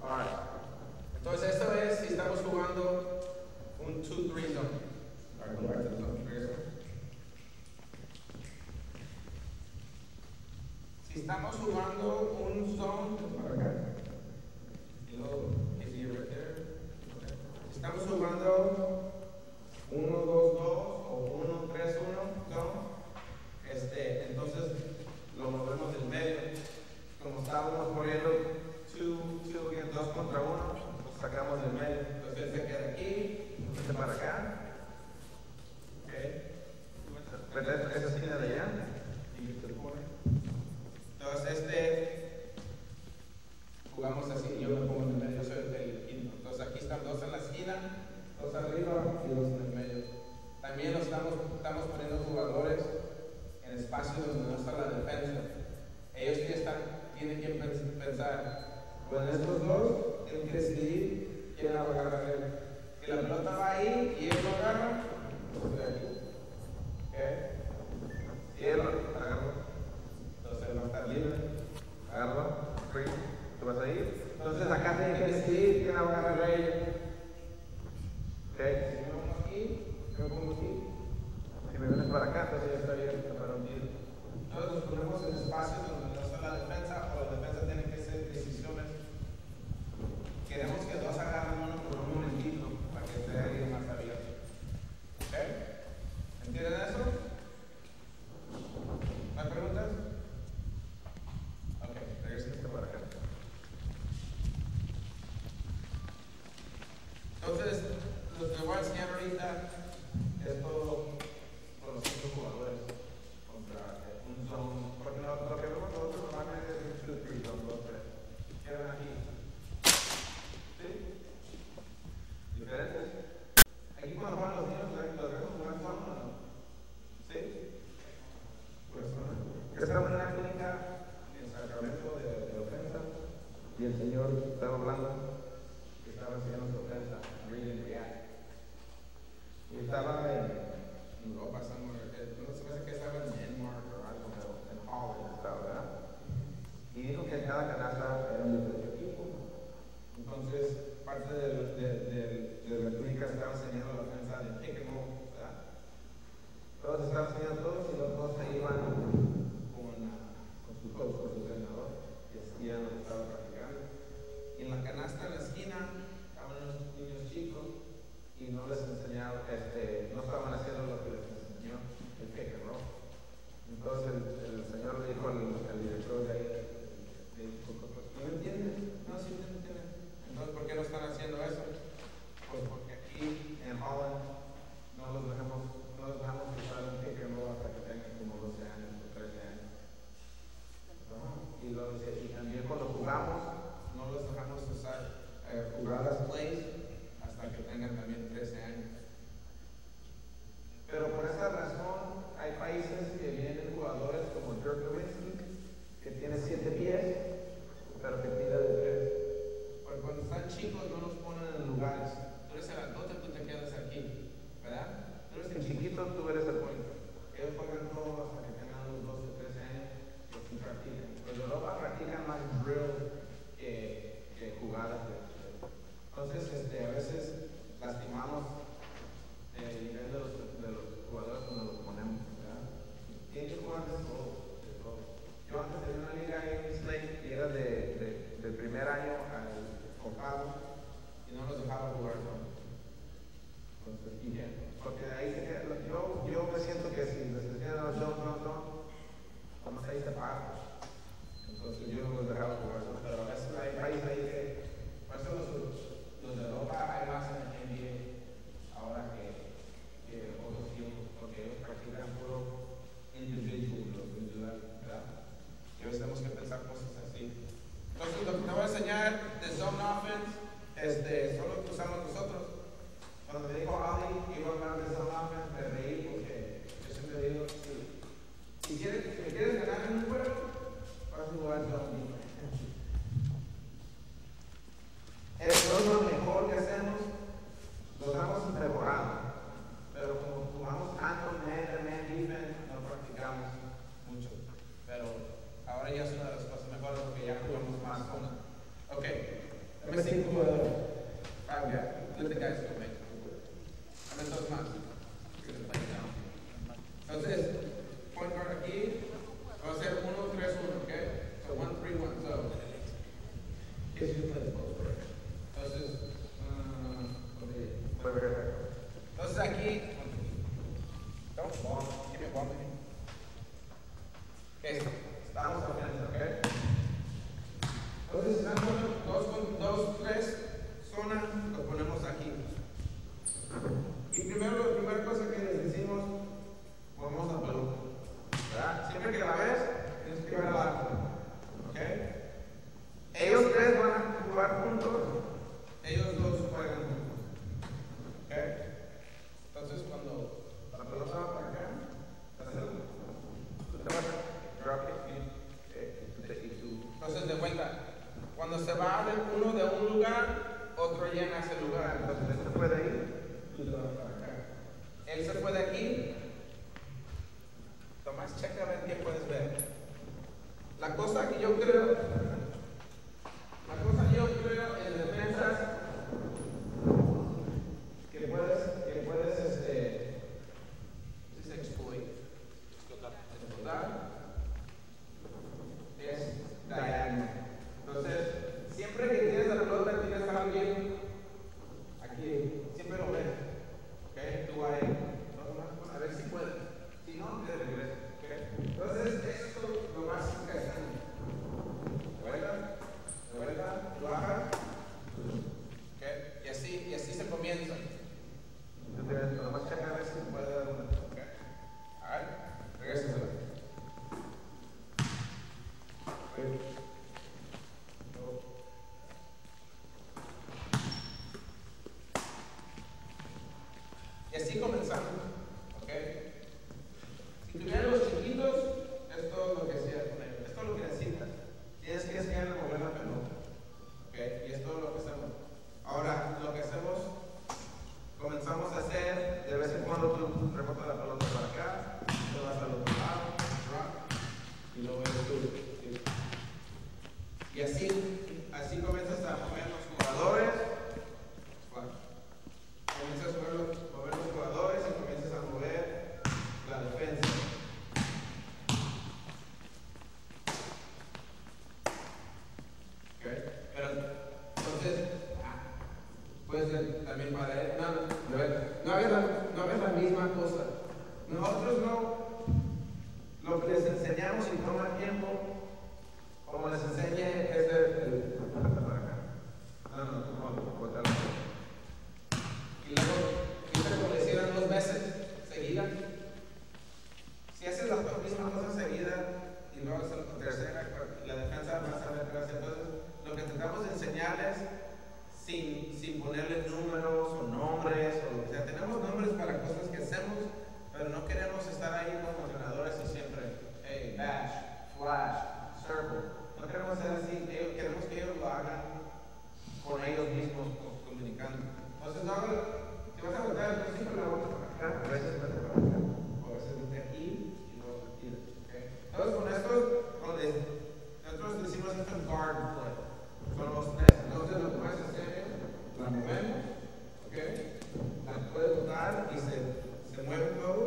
Alright. Entonces esto es si estamos jugando un 2-3 zone. Si estamos jugando un zone, para acá. Y luego, right there. Si estamos jugando 1-2-2 o 1-3-1 zone, entonces lo movemos del medio. Como estábamos poniendo 2 contra 1, lo sacamos del medio. Entonces él se queda aquí, este para acá. Esa esquina de allá. Entonces jugamos así, yo me pongo en el medio, yo soy el quinto. Entonces aquí están 2 en la esquina, 2 arriba y 2 en el medio. También estamos poniendo jugadores en espacios donde no está la defensa. Ellos tienen que pensar, bueno, estos dos tienen que decidir quién la va a agarrar a él. Si la pelota va ahí y él lo agarra, pues estoy aquí. Si él lo agarra, entonces él va a estar libre. Agarra, free, tú vas a ir. Entonces acá tienen que decidir quién la va a agarrar a ella. Si me pongo aquí, me pongo aquí. Si me vienes para acá, entonces ya está abierto para un tiro. Entonces nos ponemos en espacios donde no está la defensa o la defensa tiene que hacer decisiones. Queremos que 2 agarren uno por un momentito para que esté ahí más abierto. ¿Ok? ¿Entienden eso? ¿No hay preguntas? Ok, regresen para acá. Entonces, lo que voy a enseñar ahorita es todo con los 5 jugadores contra un zone. Porque lo que vemos nosotros normalmente es un 2-3 zone, 2-3. Quedan aquí. ¿Sí? ¿Diferentes? Aquí cuando juegan los niños, los vemos jugar zone o no. ¿Sí? Pues estamos en la clínica en Sacramento de ofensa y el señor estaba hablando que estaba enseñando su ofensa, read and react. Y estaba en Europa, no se me hace que estaba en Denmark o algo, pero en Holland estaba, ¿verdad? Y dijo que cada canasta era un diferente equipo. Entonces, parte de la clínica estaba enseñando la ofensa de pick and roll, ¿verdad? Todos estaban enseñando todos y los dos se iban con su coach, con su entrenador, y así ya nos estaban practicando. Y en la canasta en la esquina estaban unos niños chicos y no les enseñaron, no estaban haciendo lo que les enseñó el pick and roll. Entonces el señor le dijo al director de ahí, ¿no entienden? No, sí, no entienden. Entonces, ¿por qué no están haciendo eso? Pues porque aquí en Holland no los dejamos usar un pick and roll hasta que tengan como 12 años o 13 años. Y también cuando jugamos, no los dejamos usar, jugar las plays hasta que tengan también 13 años. puede ver. Entonces aquí, don't fall, give me 1 minute. Okay, estamos abriendo, ¿ok? Entonces, dos, tres zonas, lo ponemos aquí. Y primero, la primera cosa que les decimos, vamos a pelota. ¿Verdad? Siempre que la ves, tienes que ver abajo. ¿Ok? Ellos tres van a jugar juntos, ellos dos juegan juntos. ¿Ok? Entonces, cuando la pelota va para acá, tú te vas a drop it y tú. Entonces, de vuelta, cuando se va uno de un lugar, otro llena ese lugar. Entonces, él se puede ir, tú te vas para acá. Él se puede aquí. Tomás, checa a ver qué puedes ver. La cosa que yo creo en defensas que puedes explotar es diagonal. Entonces, siempre que tienes la pelota, tienes a alguien aquí, siempre lo ves. ¿Ok? Tú ahí. A ver si puedes. Si no, te regresas. ¿Ok? Entonces, esto es lo más interesante. De vuelta, baja. ¿Ok? Y así se comienza. Entonces, nomás checa a ver si puede dar una. ¿Ok? A ver, regrésasela. Y así comenzamos, ¿ok? Si tuvieran los chiquitos, es todo lo que hacía con ellos, es todo lo que necesitas. Tienes que enseñar a mover la pelota, ¿ok? Y es todo lo que hacemos. Ahora, lo que hacemos, comenzamos a hacer, de vez en cuando tú rebotas la pelota para acá, te vas al otro lado, y luego eres tú. Y así comienzas a mover los jugadores. Comienzas a mover los jugadores y comienzas a mover la defensa. Okay. Pero entonces, puede ser también para él. No hagas la misma cosa. Nosotros lo que les enseñamos y toma tiempo, como les enseñé, es el y luego, como lo hicieron 2 veces seguidas. Si haces la misma cosa seguida y luego haces la tercera, la defensa va a saber qué hacer. Entonces, lo que tratamos de enseñarles sin ponerle números o nombres o lo que sea. Tenemos nombres para cosas que hacemos, pero no queremos estar ahí como entrenadores y siempre, hey, bash, flash, circle. No queremos hacer así. Queremos que ellos lo hagan con ellos mismos, comunicando. Entonces, si vas a botar, yo siempre la boto para acá, a veces para acá, o a veces desde aquí y luego aquí. ¿Okay? Entonces, con esto, nosotros decimos esto en guard play. Son los tres. Entonces, lo que puedes hacer es, la movemos, ¿ok? La puedes botar y se mueve todo.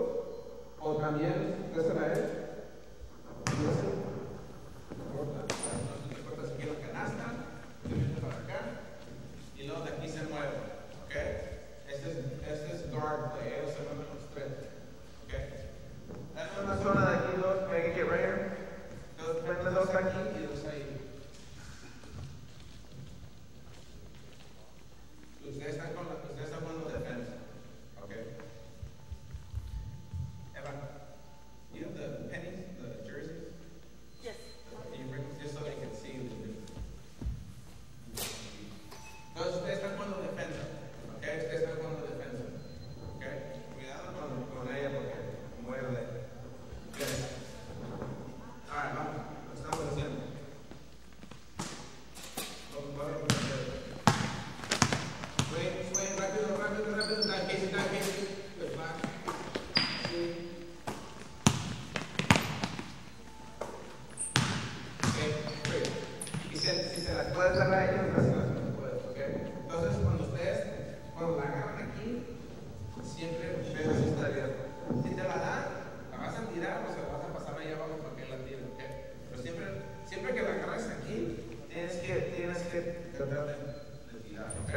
O también, désela a él. Cortas aquí la canasta, se mete para acá, y luego de aquí se mueve. ¿Ok? Este es guard play, ellos se mueven los tres. ¿Ok? Hay una zona de aquí, dos, make it right here. Entonces, ponle 2 aquí y 2 ahí. Ustedes están jugando defensa. ¿Ok? Eva, you have the pennies, the jerseys? Yes. Can you bring them just so they can see the difference? Entonces, ustedes están jugando defensa. ¿Ok? Ustedes están jugando defensa. ¿Ok? Cuidado con ella porque muerde. ¿Ok? Ahora, vamos. Lo estamos haciendo. Vamos a hacer. Swing, rápido. That case. Good back. Sí. Ok, great. Y si se las puedes dar a ellos, casi no puedes. ¿Ok? Entonces, cuando la agarran aquí, siempre ves si está abierto. Si te la dan, la vas a tirar o se la vas a pasar ahí abajo para que la tire, ¿ok? Pero siempre que la agarras aquí, tienes que tratar de tirar, ¿ok?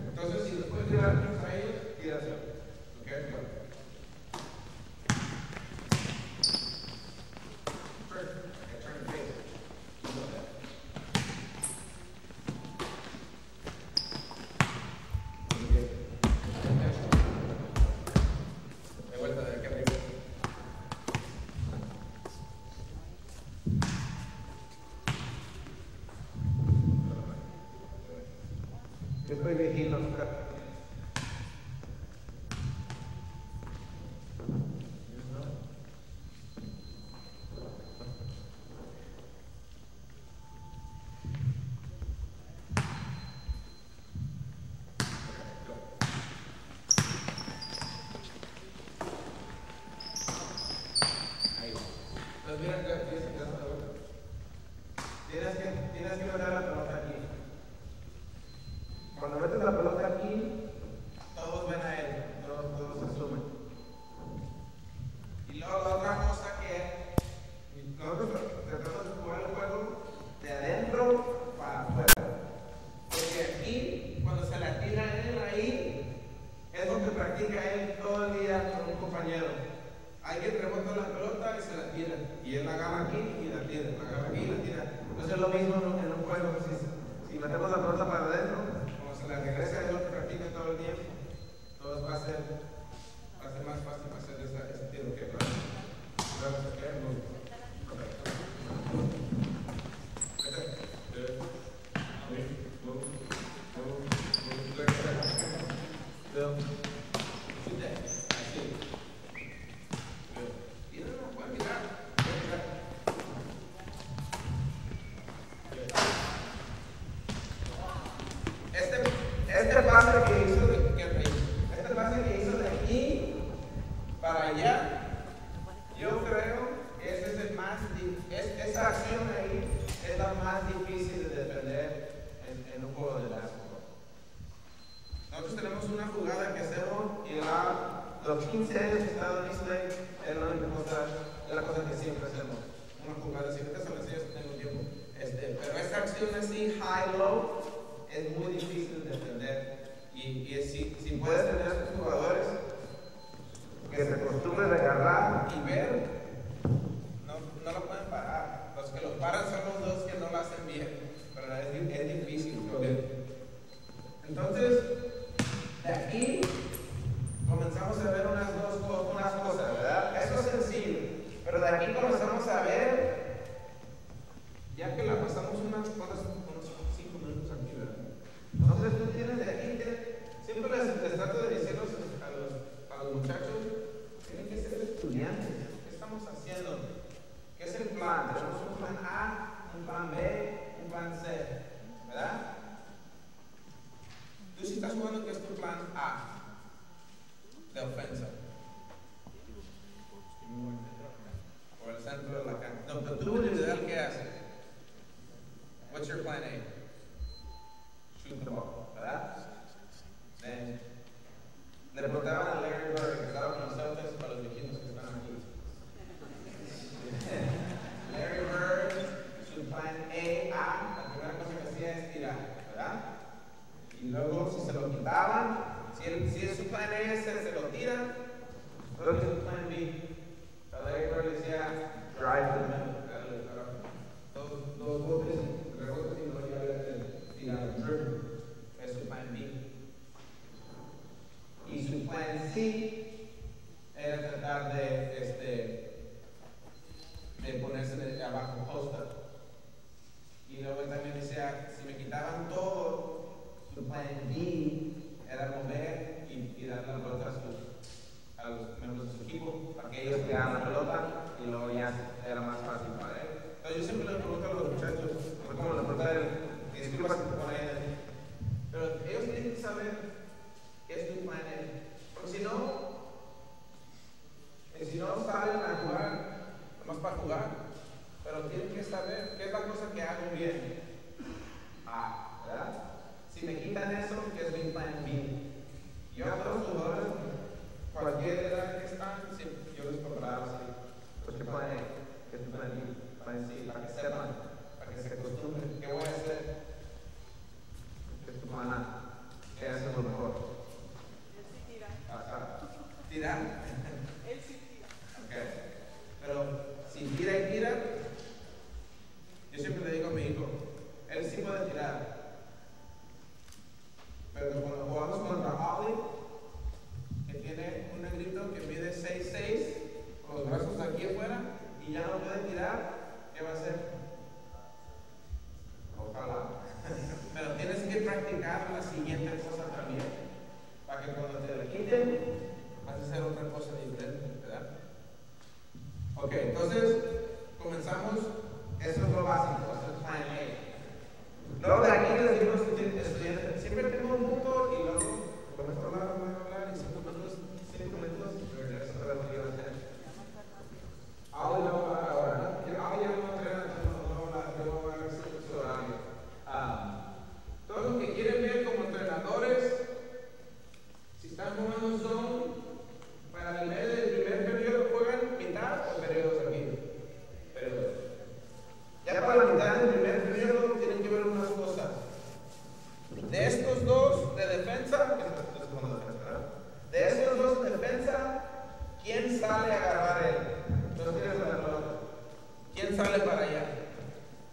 Entonces, si los puedes tirar a ellos, estoy viejito. Tienes que meter la pelota aquí. Cuando metes la pelota aquí, todos ven a él, todos asumen. Y luego la otra cosa que nosotros tratamos de jugar el juego de adentro para afuera. Porque aquí, cuando se la tira él ahí, es lo que practica él todo el día con un compañero. Alguien rebota la pelota y se la tira. Y él la agarra aquí y la tira, la agarra aquí y la tira. Entonces es lo mismo en un juego. Si metemos la pelota para adentro, como se la regresa, es lo que practica todo el tiempo. Todo va a ser más fácil hacer ese tiro que Este pase que hizo de aquí para allá, yo creo que ese es el más esa acción ahí es la más difícil de defender en un juego de básquetbol. Nosotros tenemos una jugada que hacemos y los 15 años que he estado en Israel es la cosa que siempre hacemos. Una jugada, si ahorita se lo enseño, tengo tiempo. Pero esta acción así, high-low, es muy difícil de defender. Y si puedes tener a tus jugadores que se acostumbren a agarrar y ver, no lo pueden parar. Los que lo paran son los dos que no lo hacen bien, pero es difícil. Entonces, de aquí comenzamos a ver unas cosas, ¿verdad? Eso es sencillo, pero de aquí comenzamos a ver, ya que la pasamos unos 5 minutos aquí, ¿verdad? Entonces tú tienes de aquí, siempre les trato de decirlos a los muchachos, tienen que ser estudiantes. ¿Qué estamos haciendo? ¿Qué es el plan? Tenemos un plan A, un plan B, un plan C, ¿verdad? Tú si estás jugando, ¿qué es tu plan A? De ofensa. Por el centro de la cancha. No, pero tú individual, ¿qué haces? What's your plan A? Shoot the ball, ¿verdad? Le preguntaban a Larry Bird, que estaba con nosotros, para los viejitos que están aquí. Larry Bird, su plan A, la primera cosa que hacía es tirar, ¿verdad? Y luego, si se lo quitaban, si su plan A se lo tira, luego su plan B. Larry Bird decía, drive the middle. Dos botes, rebotes y luego ya tirar el triple. Es su plan B. Y su plan C era tratar de ponerse abajo posta. Y luego también decía, si me quitaban todo, su plan B era mover y darle la pelota a los miembros de su equipo para que ellos pegaran la pelota y luego ya era más fácil para él. Entonces yo siempre les pregunto a los muchachos, como le pregunté a él, disculpa si te ponen ahí, pero ellos tienen que saber qué es tu plan A. Porque si no salen a jugar, nomás para jugar, pero tienen que saber qué es la cosa que hago bien. A, ¿verdad? Si me quitan eso, ¿qué es mi plan B? Yo a todos los jugadores, cualquier edad que están, yo les preparaba así. Pues qué plan A, qué es tu plan B, plan C, para que sepan, para que se acostumbren, ¿qué voy a hacer? ¿Qué es tu plan A? ¿Qué haces lo mejor? ¿Tirar? Él sí tira. Ok. Pero si tira y tira, yo siempre le digo a mi hijo, él sí puede tirar. Pero cuando jugamos contra Ollie, que tiene un negrito que mide 6'6", con los brazos aquí afuera, y ya no puede tirar, ¿qué va a hacer? Ojalá. Pero tienes que practicar las siguientes quiten, vas a hacer otra cosa diferente, ¿verdad? Ok, entonces comenzamos. Eso es lo básico, eso es plan A. Luego de aquí les digo a los estudiantes, siempre tengo un punto y luego comienzo a hablar y 5 minutos, regreso a lo que iba a hacer. Ahora no va ahora, ¿no? Ahora ya no va a traer, yo voy a ver su horario. Todos los que quieren ver como entrenadores, si están jugando zone, para el medio del primer periodo juegan mitad o periodos aquí. Periodos. Ya para la mitad del primer periodo tienen que ver unas cosas. De estos dos de defensa, de estos dos de defensa, ¿quién sale a agarrar él? Entonces tienes la pelota. ¿Quién sale para allá?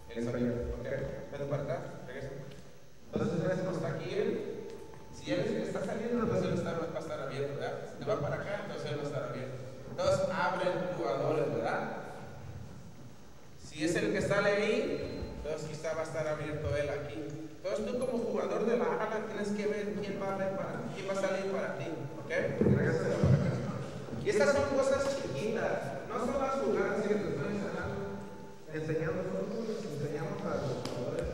Él sale allá. Ok. Ven para acá. Regresa. Entonces ves no está aquí él. Si él está saliendo, entonces él va a estar abierto, ¿verdad? Si te va para acá, entonces él va a estar abierto. Entonces abren jugadores, ¿verdad? Si es el que sale ahí, entonces quizá va a estar abierto él aquí. Entonces tú como jugador de Baja tienes que ver quién va a salir para ti, ¿ok? Regresa para acá. Y estas son cosas chiquitas, no son las jugadas que te estoy enseñando, nosotros enseñamos a los jugadores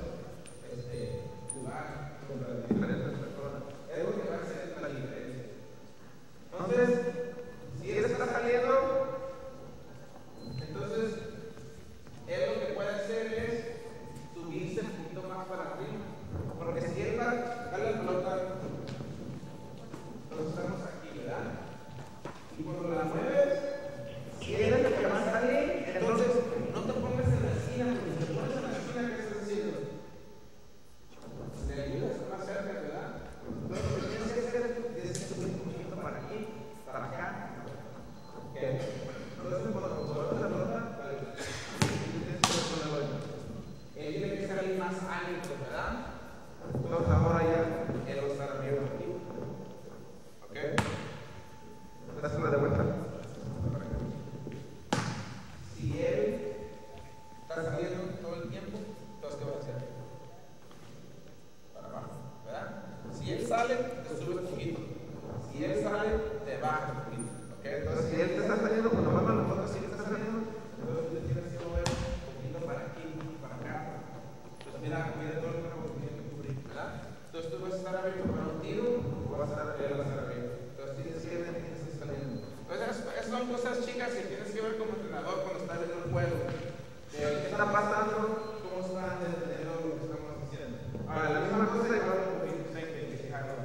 jugar contra diferentes personas. Es lo que va a hacer la diferencia. Entonces, si él está saliendo, entonces él lo que puede hacer es subirse un poquito más para arriba. Porque si él va a dar la pelota, nosotros estamos aquí, ¿verdad? Y cuando la mueves, si él es el que va a salir, entonces no te pongas en la esquina, porque si te pones en la esquina, ¿qué estás haciendo? Le ayudas más cerca, ¿verdad? Entonces lo que tienes que hacer es subir un poquito para aquí, para acá. ¿Ok? Entonces cuando colocas la pelota, él tiene que salir más alto, ¿verdad? Entonces ahora ya él va a estar abierto aquí. ¿Ok? Dásela de vuelta. Si él está saliendo todo el tiempo, entonces ¿qué va a hacer? Para abajo, ¿verdad? Si él sale, te sube un poquito. Si él sale, te baja un poquito. ¿Ok? Entonces si él te está saliendo, cuando manda la foto, si él te está saliendo, entonces tú tienes que mover un poquito para aquí, para acá. Entonces mira todo el campo que tiene que cubrir, ¿verdad? Entonces tú vas a estar abierto para un tiro, o vas a estar abierto. Entonces tienes que ver quién está saliendo. Entonces esas son cosas chicas que tienes que ver como entrenador cuando estás viendo el juego. ¿Qué está pasando? ¿Cómo están entendiendo lo que estamos haciendo? Ahora, la misma cosa igual con el que fijarlo.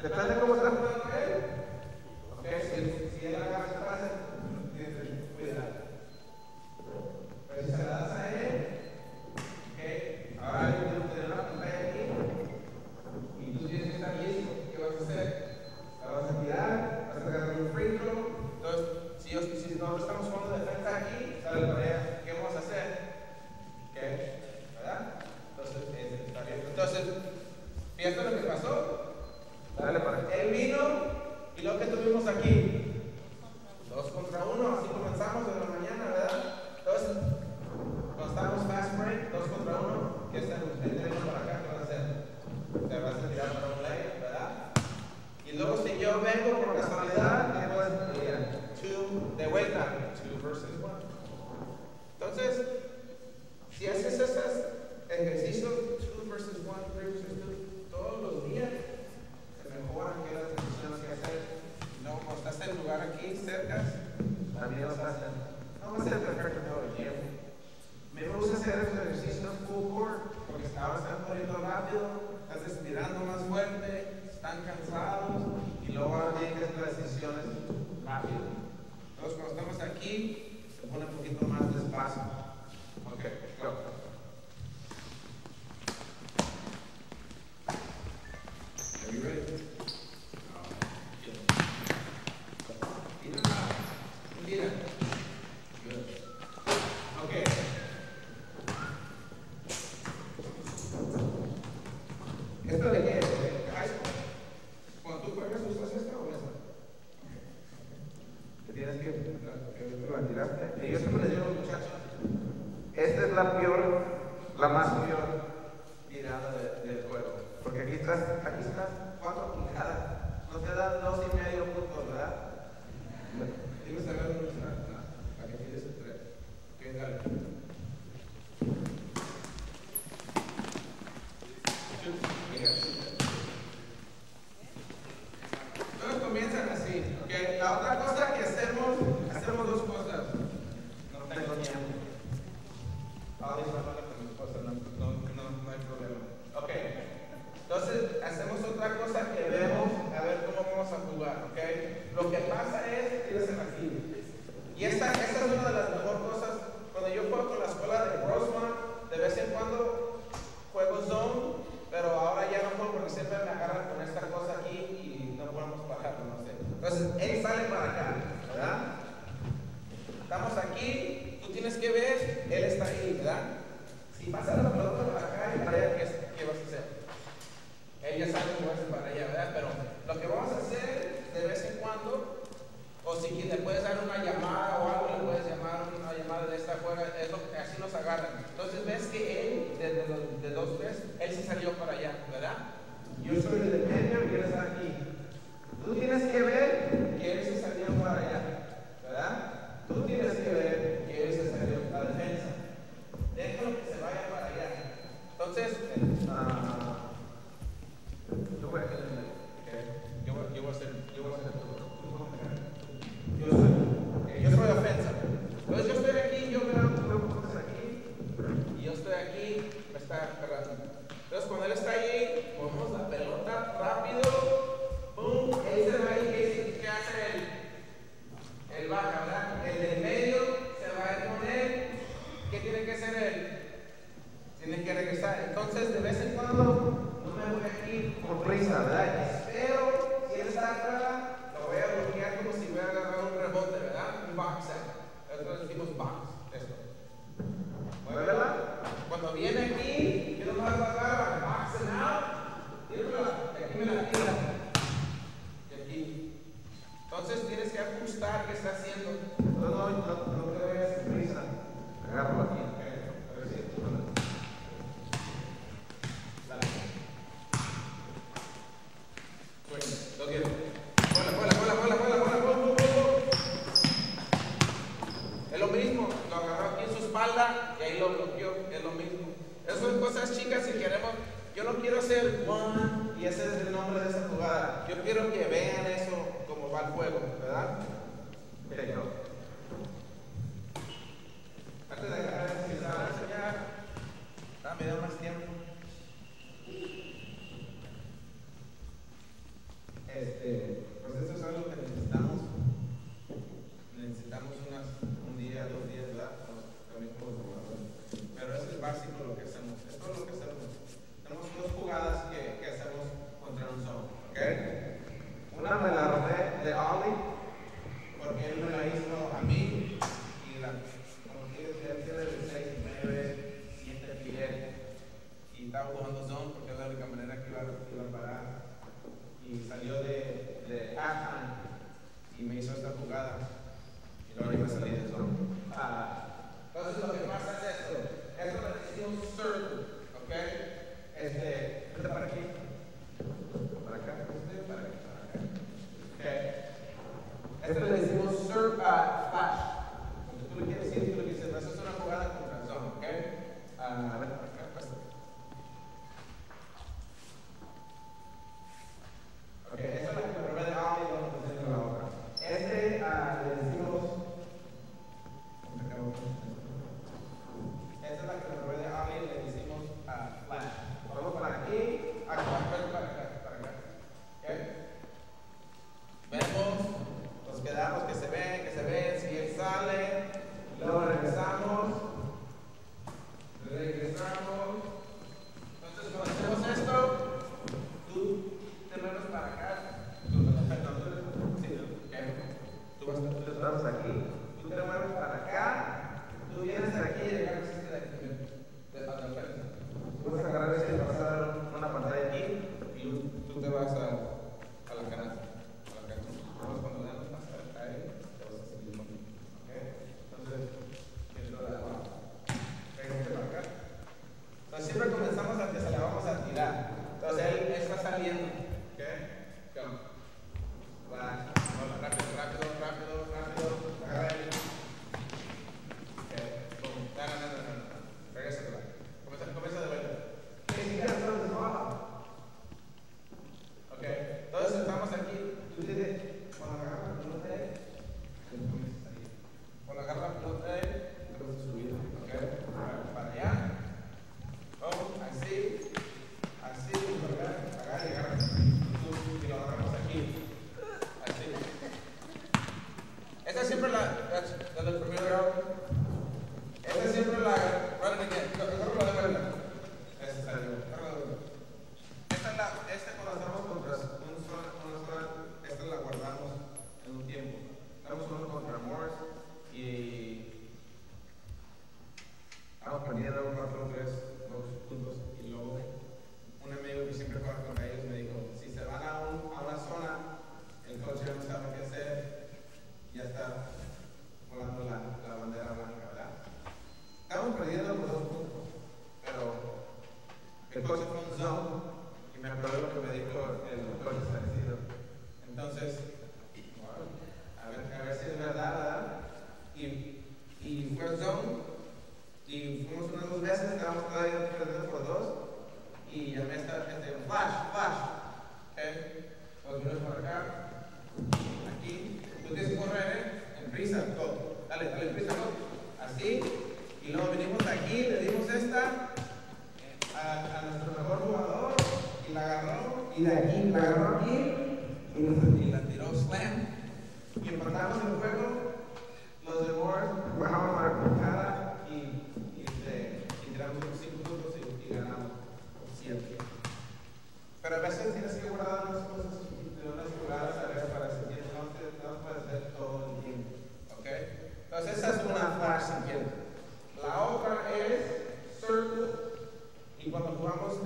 Depende de cómo está jugando él. Ok, si él agarra ese pase, tienes que cuidar. Pero si se la das a él, ok, ahora yo tengo que tener una pantalla aquí y tú tienes que estar listo. ¿Qué vas a hacer? La vas a tirar, vas a agarrar un free throw. Entonces, si nosotros estamos jugando defensa aquí, sale para allá, ¿qué vamos a hacer? Ok, ¿verdad? Entonces, está bien. Entonces, fíjate lo que pasó. Dale para acá. Él vino y lo que tuvimos aquí, 2 contra 1, así comenzamos en la mañana, ¿verdad? Entonces, cuando estamos fast break, 2 contra 1, ¿qué hacemos? Venimos para acá, ¿qué vas a hacer? Te vas a tirar para un lane, ¿verdad? Y luego si yo vengo por casualidad, ¿qué puedes hacer? 2 de vuelta, 2 versus 1. Entonces, si haces esos ejercicios, 2 versus 1, 3 versus 2, todos los días, se mejoran que las decisiones que hacer. No, como estás en lugar aquí, cerca, también lo estás haciendo. No va a ser perfecto todo el tiempo. Me gusta hacer esos ejercicios full court, porque ahora están corriendo rápido, estás estirando más fuerte, están cansados, y luego ahora tienen que hacer las decisiones rápido. Entonces, cuando estamos aquí, se pone un poquito más despacio. Ok, go. Are you ready? Mira. Good. Okay. ¿Esto de qué es? High school. Cuando tú juegas, ¿usas esta o esa? Te tienes que tirarte. Y yo siempre les digo a los muchachos, esta es la más peor tirada del juego. Porque aquí estás 4 pulgadas. No te dan 2.5 puntos, ¿verdad? Dime saber dónde está. Para que tires el 3. Ok, dale. Todos comienzan así. Okay. La otra cosa que hacemos 2 cosas. No tengo tiempo. Ahora con mi esposa, no hay problema. Ok. Entonces, hacemos otra cosa que vemos, a ver cómo vamos a jugar, ¿ok? Lo que pasa es, tienes el aquí. Y esta es una de las mejores cosas. Cuando yo juego con la escuela de Grossman, de vez en cuando juego zone, pero ahora ya no juego porque siempre me agarran con esta cosa aquí y no podemos bajarlo, no sé. Entonces, él sale para acá, ¿verdad? Estamos aquí, tú tienes que ver, él está ahí, ¿verdad? Si pasa la pelota para acá y para allá, ¿qué vas a hacer? Él ya sabe cómo hacer para allá, ¿verdad? Pero lo que vamos a hacer de vez en cuando, o si le puedes dar una llamada o algo, le puedes llamar una llamada de esta fuera, es lo que así nos agarran. Entonces ves que él, de 2-3, él se salió para allá, ¿verdad? Yo soy del medio y él está aquí. Tú tienes que ver que él se salió para allá, ¿verdad? Tú tienes que ver que él se salió a la defensa. Déjalo que se vaya para allá. Entonces, yo voy a hacer yo soy ofensa. Entonces yo estoy aquí, yo veo cosas aquí, y yo estoy aquí, me está agarrando. Entonces cuando él está ahí, movemos la pelota rápido, ¡pum! Él se va ahí, ¿qué hace el Baja, ¿verdad? El del medio se va a poner, ¿qué tiene que hacer él? Tiene que regresar. Entonces de vez en cuando, no me voy aquí por prisa, ¿verdad? Espero, si él está atrás, lo voy a bloquear como si hubiera agarrado un rebote, ¿verdad? Un box set. Nosotros decimos box, esto. Muévela. Cuando viene aquí, yo nomás lo agarro, box it out, tírala, y aquí me la tira. Y aquí. Entonces tienes que ajustar qué está haciendo. No te vayas de prisa. Agárralo aquí, ¿ok? A ver si lo quiero. Es lo mismo, lo agarró aquí en su espalda y ahí lo bloqueó, es lo mismo. Esas son cosas chicas si queremos. Yo no quiero ser one y ese es el nombre de esa jugada. Yo quiero que vean eso como va el juego, ¿verdad? Okay, go. Antes de agarrar empezar a enseñar, dame más tiempo. viendo. ¿Ok? Come. Relax. Rápido, rápido, rápido, rápido. Agarra ahí. Ok. Boom. No. Regresa atrás. Comienza de vuelta. ¿Qué significa estamos de Baja? Ok. Todos estamos aquí. Tú tienes. Cuando agarras la pelota de él, cuando agarras la pelota de él, entonces subir. Ok. Para allá. Vamos. Así. Así. Agarra y agarra. Y lo agarramos aquí. Así. Esta es siempre la del primer round. Esta es siempre la running again. Agarro la de vuelta. Esta salió. Esta cuando estamos contra una zona, esta la guardamos en un tiempo. Estamos jugando contra Morris y estamos perdiendo 4-3, 2 puntos. Y luego un amigo que siempre juega con ellos me dijo, si se van a una zona, el coach ya no sabe qué hacer, ya está volando la bandera blanca, ¿verdad? Estamos perdiendo por 2 puntos, pero el coach fue un zone. Me acuerdo lo que me dijo el doctor establecido. Entonces, bueno, a ver si es verdad. Y fue zone. Y fuimos unas 2 veces, estábamos todavía perdiendo por 2. Y llamé a esta gente, flash. ¿Okay? Nos vinimos por acá. Aquí. Tú tienes que correr, en prisa, todo. Dale, en prisa, todo. Así. Y luego vinimos aquí, le dimos esta a nuestro mejor jugador. Y la agarró, y de aquí la agarró aquí, y la tiró slam, y empatamos el juego. Los de Morris bajamos para la cara y tiramos los 5 puntos y ganamos 7. Pero a veces tienes que guardar unas cosas de unas jugadas a ver para sentir, no puedes hacer todo el tiempo. ¿Ok? Entonces esa es una flash siguiente. La otra es circle, y cuando jugamos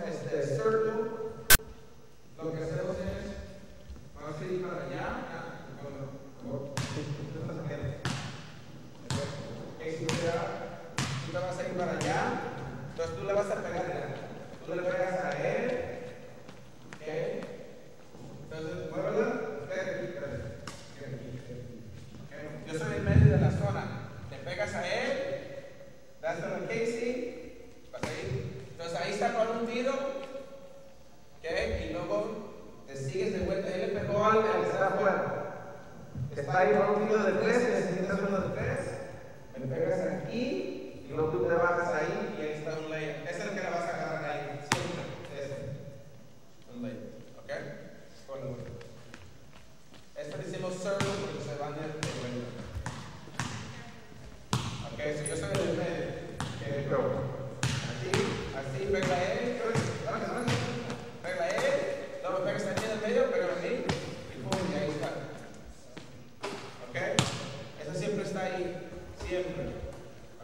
circle, lo que hacemos es, vamos a ir para allá, tú te vas a ir para allá, entonces tú le vas a pegar allá, tú le pegas a él, ¿ok? Entonces, muévela, espérate aquí. ¿Okay? Yo soy en medio de la zona, te pegas a él, dáselo a Casey, vas a ir, entonces ahí está con un tiro. Okay, y luego te sigues de vuelta. Él le pegó al que está afuera. Está ahí con un tiro de 3, necesitas uno de 3. Me pegas aquí, y luego tú te bajas ahí y ahí está un layup. Es el que le vas a agarrar ahí. Siempre. Un layup. ¿Ok? Bueno. Este le hicimos circle porque se van de vuelta. Ok, si yo soy del medio. Así, pega él. Pega él, luego me pegas aquí en el medio, pega a mí, y pum, y ahí está. ¿Ok? Eso siempre está ahí, siempre.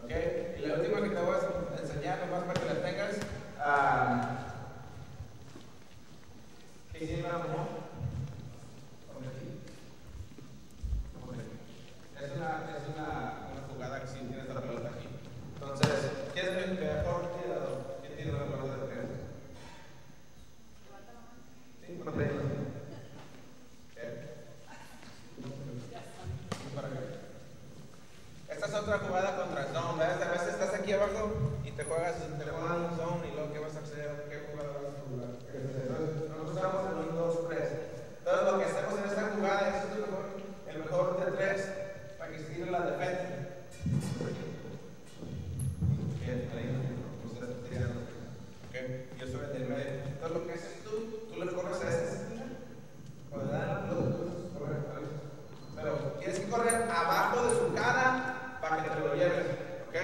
¿Ok? Y la última que te voy a enseñar, nomás para que la tengas, ¿qué hicimos? Es una jugada que sí tienes la pelota aquí. Entonces, ¿quién es el mejor tirador? ¿Quién tiene la pelota de 3? Esta es otra jugada contra zone. A veces estás aquí abajo y te juegas un zone y luego ¿qué vas a hacer? ¿Qué jugada vas a jugar? Nosotros estamos en un 2-3. Entonces lo que hacemos en esta jugada es el mejor de 3 para que se tire la defensa. Yo soy el del medio. Entonces lo que haces tú le corres a este. Pero tienes que correr abajo de su cara para que te lo lleves. ¿Ok?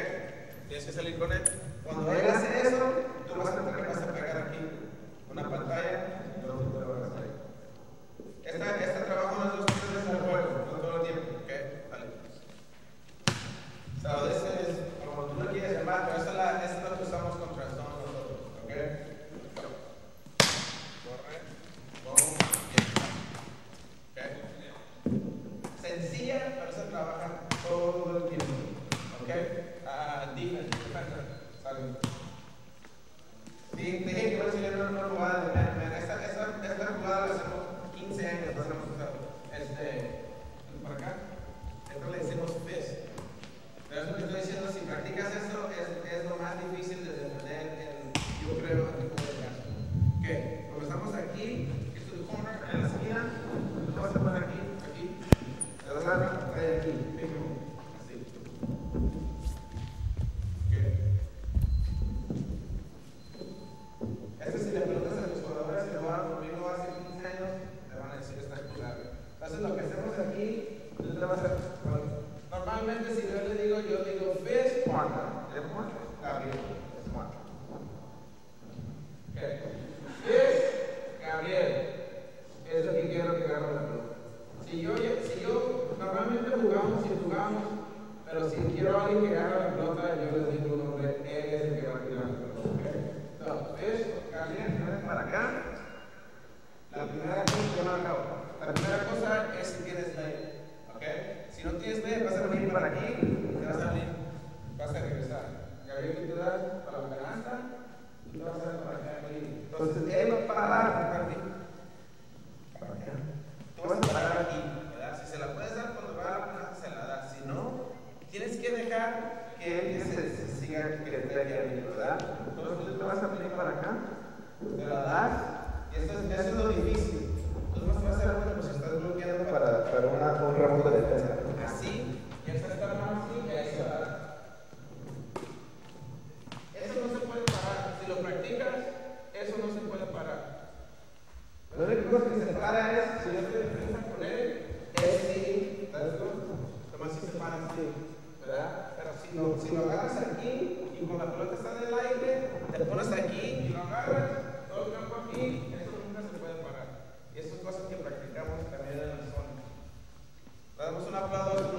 Tienes que salir con él. Cuando él hace eso, tú vas a pegar aquí una pantalla y luego tú te lo vas a hacer. Este trabajo no es 2 veces en el juego, no todo el tiempo. ¿Ok? Vale. So, this is, como tú lo quieres llamar, pero esta es lo que usamos contra nosotros. ¿Ok? Corre. Boom. ¿Ok? Sencilla, pero se trabaja todo el tiempo. ¿Ok? Defense. Sale. Sí, dije que voy a enseñar una jugada de man. Esta jugada la hacemos 15 años, la hemos usado. Para acá, esto le decimos fist. Pero es lo que estoy diciendo, si practicas esto, es lo más difícil de defender yo creo, en el juego de caso. Ok, comenzamos aquí, esto es el corner, en la esquina, lo vas a poner aquí, te vas a dar aquí, así. Ok. Si le preguntas a tus jugadores que jugaron conmigo hace 15 años, te van a decir espectacular. Entonces lo que hacemos aquí, tú te vas a... Normalmente si yo digo fist corner, ¿es corner? Gabriel, es corner. Okay. Fist, Gabriel, es lo que quiero que agarre la pelota. Si yo normalmente jugamos, pero si quiero a alguien que agarre la pelota, yo les digo un nombre, él es el que va a tirar la pelota. Okay. Entonces, Gabriel, vienes para acá. La primera cosa, yo no acabo. La primera cosa es si tienes ley. ¿Okay? Si no tienes ley, vas a venir para aquí y te vas a venir. Vas a regresar. Gabriel, tú te das para la canasta, tú te vas a dar para acá. Entonces, él va a parar para aquí. Para acá. Tú vas a parar aquí. ¿Verdad? Si se la puedes dar cuando va a la canasta, se la das. Si no, tienes que dejar que él se siga, que esté aquí arriba, ¿verdad? Entonces, tú te vas a venir para acá, te la das. Eso es lo difícil. Entonces vas a hacer, bueno, pues estás bloqueando para un rebote de defensa. Así, y esta está la mano así, y ahí se va a dar. Eso no se puede parar. Si lo practicas, eso no se puede parar. La única cosa que se para es, si yo estoy de defensa con él, es si, nomás si se para así, ¿verdad? Pero si lo agarras aquí, y cuando la pelota está en el aire, te pones aquí y lo agarras, todo el campo aquí, eso nunca se puede parar. Y eso es cosas que practicamos también en la zona. Le damos un aplauso.